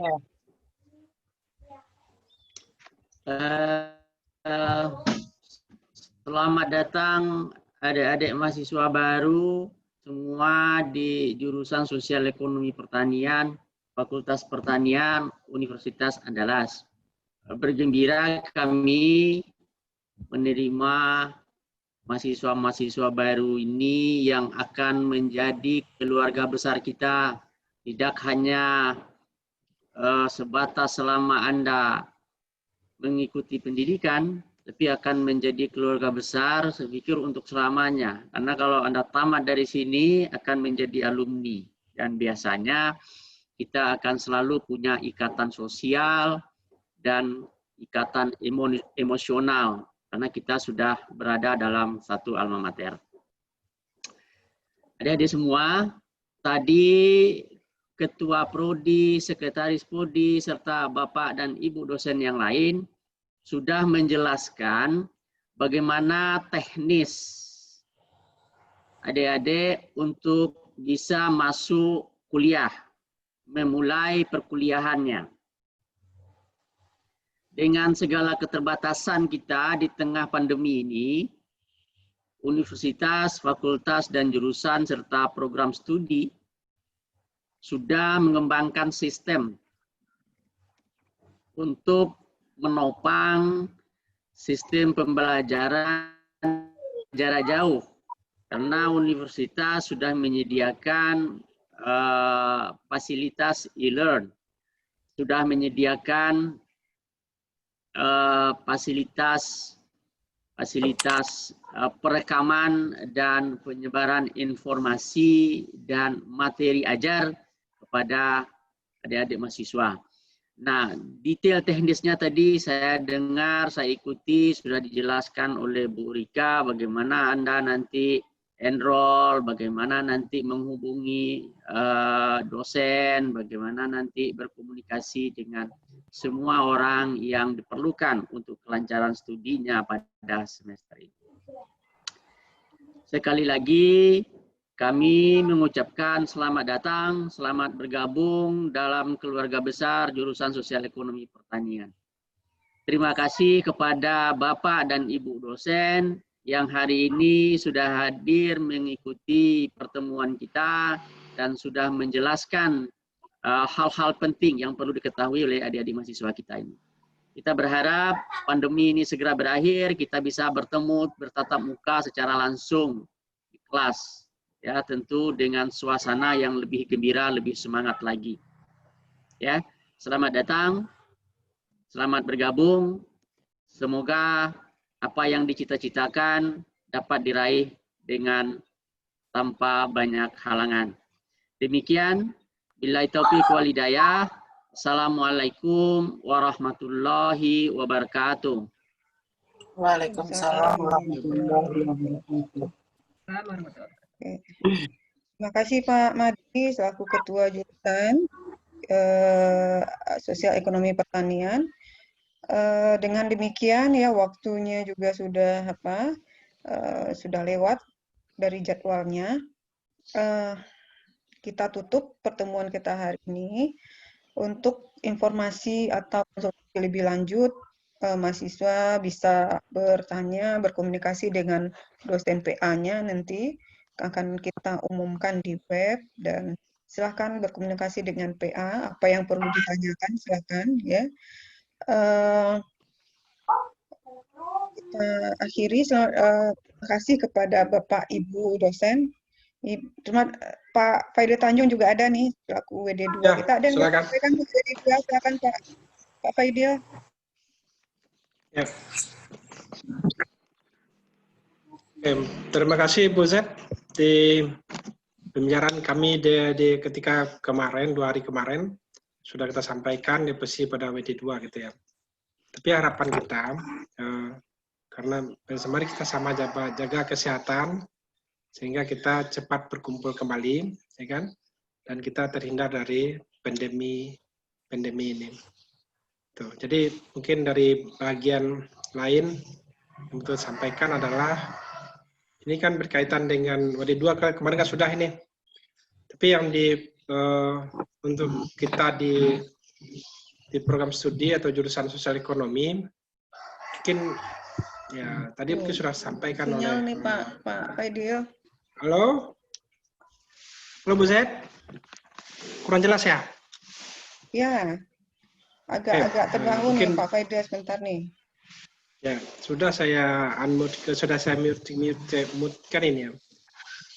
H: Selamat datang adik-adik mahasiswa baru semua di jurusan Sosial Ekonomi Pertanian, Fakultas Pertanian, Universitas Andalas. Bergembira kami menerima mahasiswa-mahasiswa baru ini yang akan menjadi keluarga besar kita. Tidak hanya sebatas selama Anda mengikuti pendidikan, tapi akan menjadi keluarga besar, saya pikir untuk selamanya. Karena kalau Anda tamat dari sini akan menjadi alumni. Dan biasanya kita akan selalu punya ikatan sosial dan ikatan emosional karena kita sudah berada dalam satu alma mater. Adik-adik semua, tadi Ketua Prodi, Sekretaris Prodi, serta Bapak dan Ibu dosen yang lain sudah menjelaskan bagaimana teknis adik-adik untuk bisa masuk kuliah, memulai perkuliahannya. Dengan segala keterbatasan kita di tengah pandemi ini, universitas, fakultas, dan jurusan serta program studi sudah mengembangkan sistem untuk menopang sistem pembelajaran jarak jauh. Karena universitas sudah menyediakan fasilitas e-learn, sudah menyediakan fasilitas perekaman dan penyebaran informasi dan materi ajar kepada adik-adik mahasiswa. Nah, detail teknisnya tadi saya dengar, saya ikuti, sudah dijelaskan oleh Bu Rika bagaimana Anda nanti enroll, bagaimana nanti menghubungi dosen, bagaimana nanti berkomunikasi dengan semua orang yang diperlukan untuk kelancaran studinya pada semester ini. Sekali lagi, kami mengucapkan selamat datang, selamat bergabung dalam keluarga besar jurusan Sosial Ekonomi Pertanian. Terima kasih kepada Bapak dan Ibu dosen yang hari ini sudah hadir mengikuti pertemuan kita dan sudah menjelaskan hal-hal penting yang perlu diketahui oleh adik-adik mahasiswa kita ini. Kita berharap pandemi ini segera berakhir, kita bisa bertemu, bertatap muka secara langsung di kelas. Ya, tentu dengan suasana yang lebih gembira, lebih semangat lagi. Ya, selamat datang, selamat bergabung. Semoga apa yang dicita-citakan dapat diraih dengan tanpa banyak halangan. Demikian, billahi taufiq wal hidayah. Assalamualaikum warahmatullahi wabarakatuh.
C: Waalaikumsalam warahmatullahi wabarakatuh.
A: Terima kasih Pak Mahdi selaku Ketua Jurusan Sosial Ekonomi Pertanian. Dengan demikian ya waktunya juga sudah lewat dari jadwalnya. Kita tutup pertemuan kita hari ini. Untuk informasi atau konsultasi lebih lanjut, mahasiswa bisa bertanya, berkomunikasi dengan dosen PA-nya nanti akan kita umumkan di web dan silakan berkomunikasi dengan PA apa yang perlu ditanyakan silakan ya. Kita akhiri terima kasih kepada Bapak Ibu dosen Cuma Pak Faidil Tanjung juga ada nih selaku WD2
I: Ya,
A: kita. Ada yang mau
I: silakan.
A: sampaikan untuk WD2, silakan Pak Faidil.
I: Ya. Oke, terima kasih Bu Z. Di pembicaraan kami di ketika kemarin, 2 hari kemarin, sudah kita sampaikan di posisi pada WD2 gitu ya. Tapi harapan kita, karena mari kita sama jaga kesehatan, sehingga kita cepat berkumpul kembali, ya kan? Dan kita terhindar dari pandemi ini. Tuh, jadi mungkin dari bagian lain yang betul sampaikan adalah ini kan berkaitan dengan WD2 kemarin kan sudah ini. Tapi yang untuk kita di program studi atau jurusan sosial ekonomi mungkin ya tadi mungkin sudah sampaikan
A: Sinyal
I: oleh
A: nih Pak Faidil.
I: Halo Bu Zaid, kurang jelas ya?
A: Ya, agak terganggu nih
I: mungkin,
A: Pak Faidil sebentar nih.
I: Ya, sudah saya unmute, sudah saya mute kan ini ya.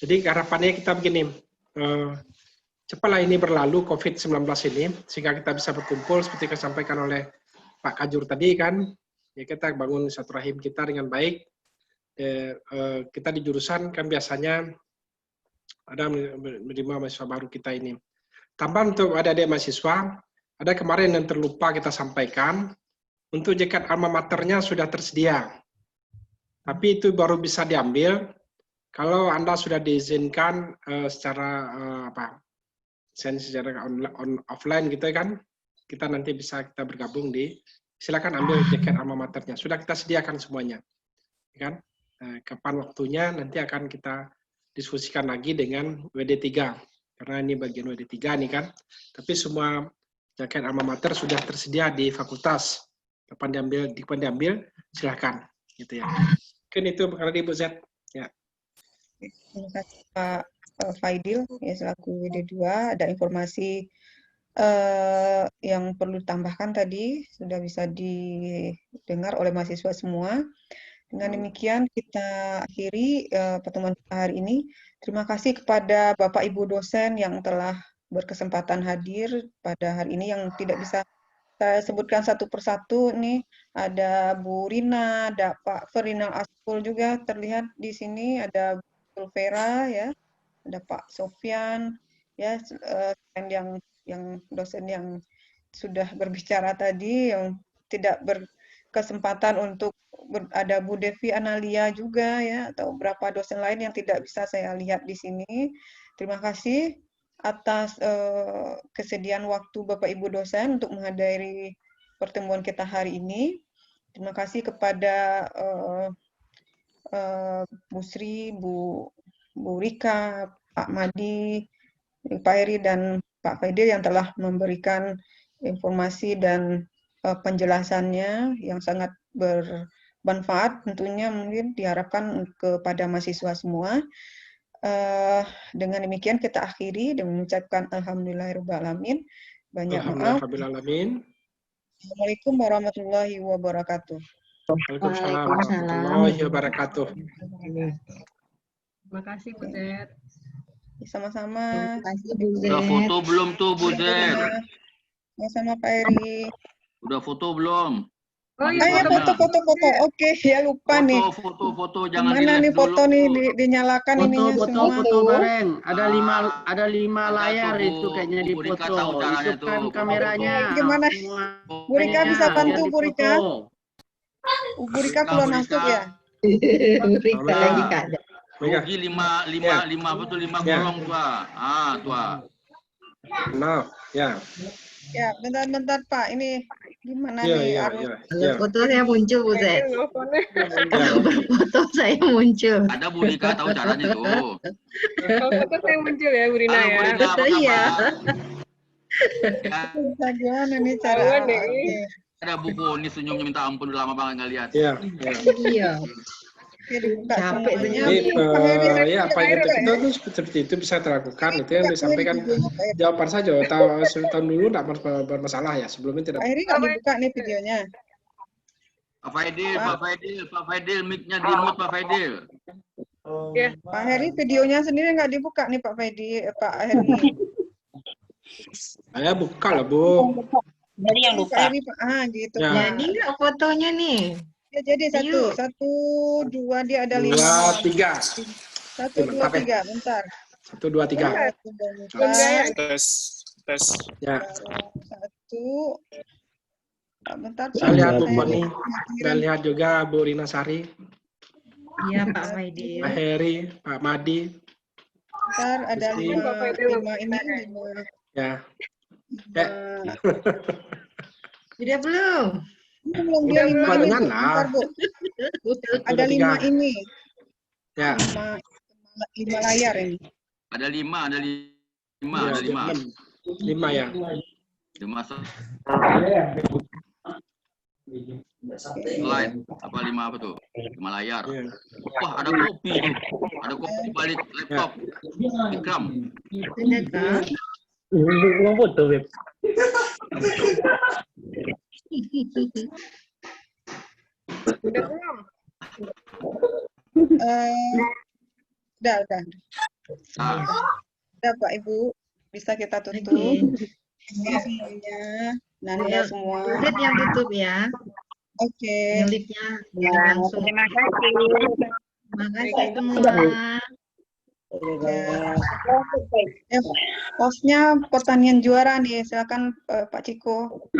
I: Jadi harapannya kita begini, cepatlah ini berlalu COVID-19 ini, sehingga kita bisa berkumpul seperti yang disampaikan oleh Pak Kajur tadi kan, ya kita bangun silaturahim kita dengan baik. Kita di jurusan kan biasanya ada menerima mahasiswa baru kita ini. Tambah untuk adik-adik mahasiswa, ada kemarin yang terlupa kita sampaikan, untuk jaket alma maternya sudah tersedia. Tapi itu baru bisa diambil kalau Anda sudah diizinkan secara offline gitu kan. Kita nanti bisa kita bergabung silakan ambil jaket alma maternya. Sudah kita sediakan semuanya. Kan? Kapan waktunya nanti akan kita diskusikan lagi dengan WD3. Karena ini bagian WD3 nih kan. Tapi semua jaket alma mater sudah tersedia di fakultas. Kapan diambil, silakan, gitu ya. Mungkin itu karena di Bu Z. Ya.
A: Terima kasih Pak Faidil, ya selaku WD2. Ada informasi yang perlu ditambahkan tadi sudah bisa didengar oleh mahasiswa semua. Dengan demikian kita akhiri pertemuan kita hari ini. Terima kasih kepada Bapak Ibu dosen yang telah berkesempatan hadir pada hari ini yang tidak bisa saya sebutkan satu persatu nih, ada Bu Rina, ada Pak Ferinal Askul juga terlihat di sini, ada Bu Vera ya, ada Pak Sofyan ya, yang dosen yang sudah berbicara tadi yang tidak berkesempatan untuk ada Bu Devi Analia juga ya, atau beberapa dosen lain yang tidak bisa saya lihat di sini. Terima kasih atas kesediaan waktu Bapak Ibu dosen untuk menghadiri pertemuan kita hari ini. Terima kasih kepada Bu Sri, Bu Rika, Pak Madi, Pak Heri, dan Pak Faidil yang telah memberikan informasi dan penjelasannya yang sangat bermanfaat. Tentunya mungkin diharapkan kepada mahasiswa semua. Dengan demikian kita akhiri dan mengucapkan alhamdulillahirrahmanirrahim. Banyak maaf. Assalamualaikum warahmatullahi wabarakatuh.
I: Waalaikumsalam warahmatullahi wabarakatuh.
D: Terima kasih Bu Zed.
A: Sama-sama.
F: Terima kasih Bu Zed.
E: Udah foto belum tuh Bu Zed?
A: Sama-sama Pak Eri.
E: Udah foto belum?
D: Oh
A: iya, foto. Oke, ya lupa nih.
E: Foto, jangan
A: mana nih foto
E: dulu.
A: nih dinyalakan ininya semua.
H: Foto bareng. Ada lima layar itu kayaknya di foto. Hidupkan kameranya.
A: Gimana? Bu Rika bisa bantu Bu Rika? Bu Rika keluar masuk ya?
F: Bu Rika lagi kada.
E: Rugi 5 golong tua. Tua.
I: Nah, ya.
A: Ya, bentar Pak. Ini gimana nih?
F: Foto saya muncul Bu Zed. Foto saya muncul.
E: Ada Bu Rika tahu caranya tuh.
D: Foto saya muncul ya Bu Rina ya.
F: Iya.
A: Gimana nih cara?
E: Ada buku ini senyumnya minta ampun udah lama banget nggak lihat.
F: Iya.
A: Capek
I: ya apa yang kita tuh seperti itu bisa dilakukan, itu yang disampaikan jawaban saja. Tahun dulu tidak bermasalah ya, sebelumnya tidak.
A: Pak Heri nggak dibuka nih videonya.
E: Pak Faidil, mic-nya di mute Pak Faidil.
D: Ya.
A: Pak Heri, videonya sendiri nggak dibuka nih Pak Pak Heri.
I: Saya buka lah, Bu.
C: Jadi yang
A: Pak
C: lupa.
A: Heri, Pak. Gitu
I: Ya.
A: Pak.
F: Jadi nggak fotonya nih?
A: Ya, jadi satu, dua, dia ada 5.
I: 2, 3.
A: 1, 2, 3, bentar.
I: 1, 2, 3.
A: Bentar.
J: Tes.
I: Ya.
A: 1. Bentar.
I: Saya lihat Bu
A: saya
I: Koni. Saya lihat juga Bu Rina Sari,
F: Iya Pak Maidil.
I: Pak Heri, Pak Madi.
A: Bentar, ada
I: Gusti.
A: 5 ini.
I: Ya.
F: Sudah belum?
A: Belum, dia 5 ini.
I: Barengan lah.
A: Bentar, Bu. Ada
I: 1, 2,
A: 5
I: 3.
A: ini.
I: Ya.
A: 5 layar ini.
E: Ada 5, ada 5,
I: Ya,
E: ada 5.
I: 5 ya.
E: 5 slide. Apa 5 apa tuh? 5 layar.
I: Ya.
E: Wah, ada kopi tuh. Ada kopi di balik laptop. Ikram.
F: Sudah kan?
G: Belum foto, Beb.
D: Sudah belum?
A: Udah.
E: Nah,
A: Udah Pak Ibu, bisa kita tutup.
F: Oke.
A: Ini semuanya, Nanda semua.
F: Buset yang tutup ya.
A: Oke.
F: Miliknya langsung.
C: Terima kasih.
F: Terima kasih semua.
A: Hostnya pertanian juara nih, silakan Pak Ciko.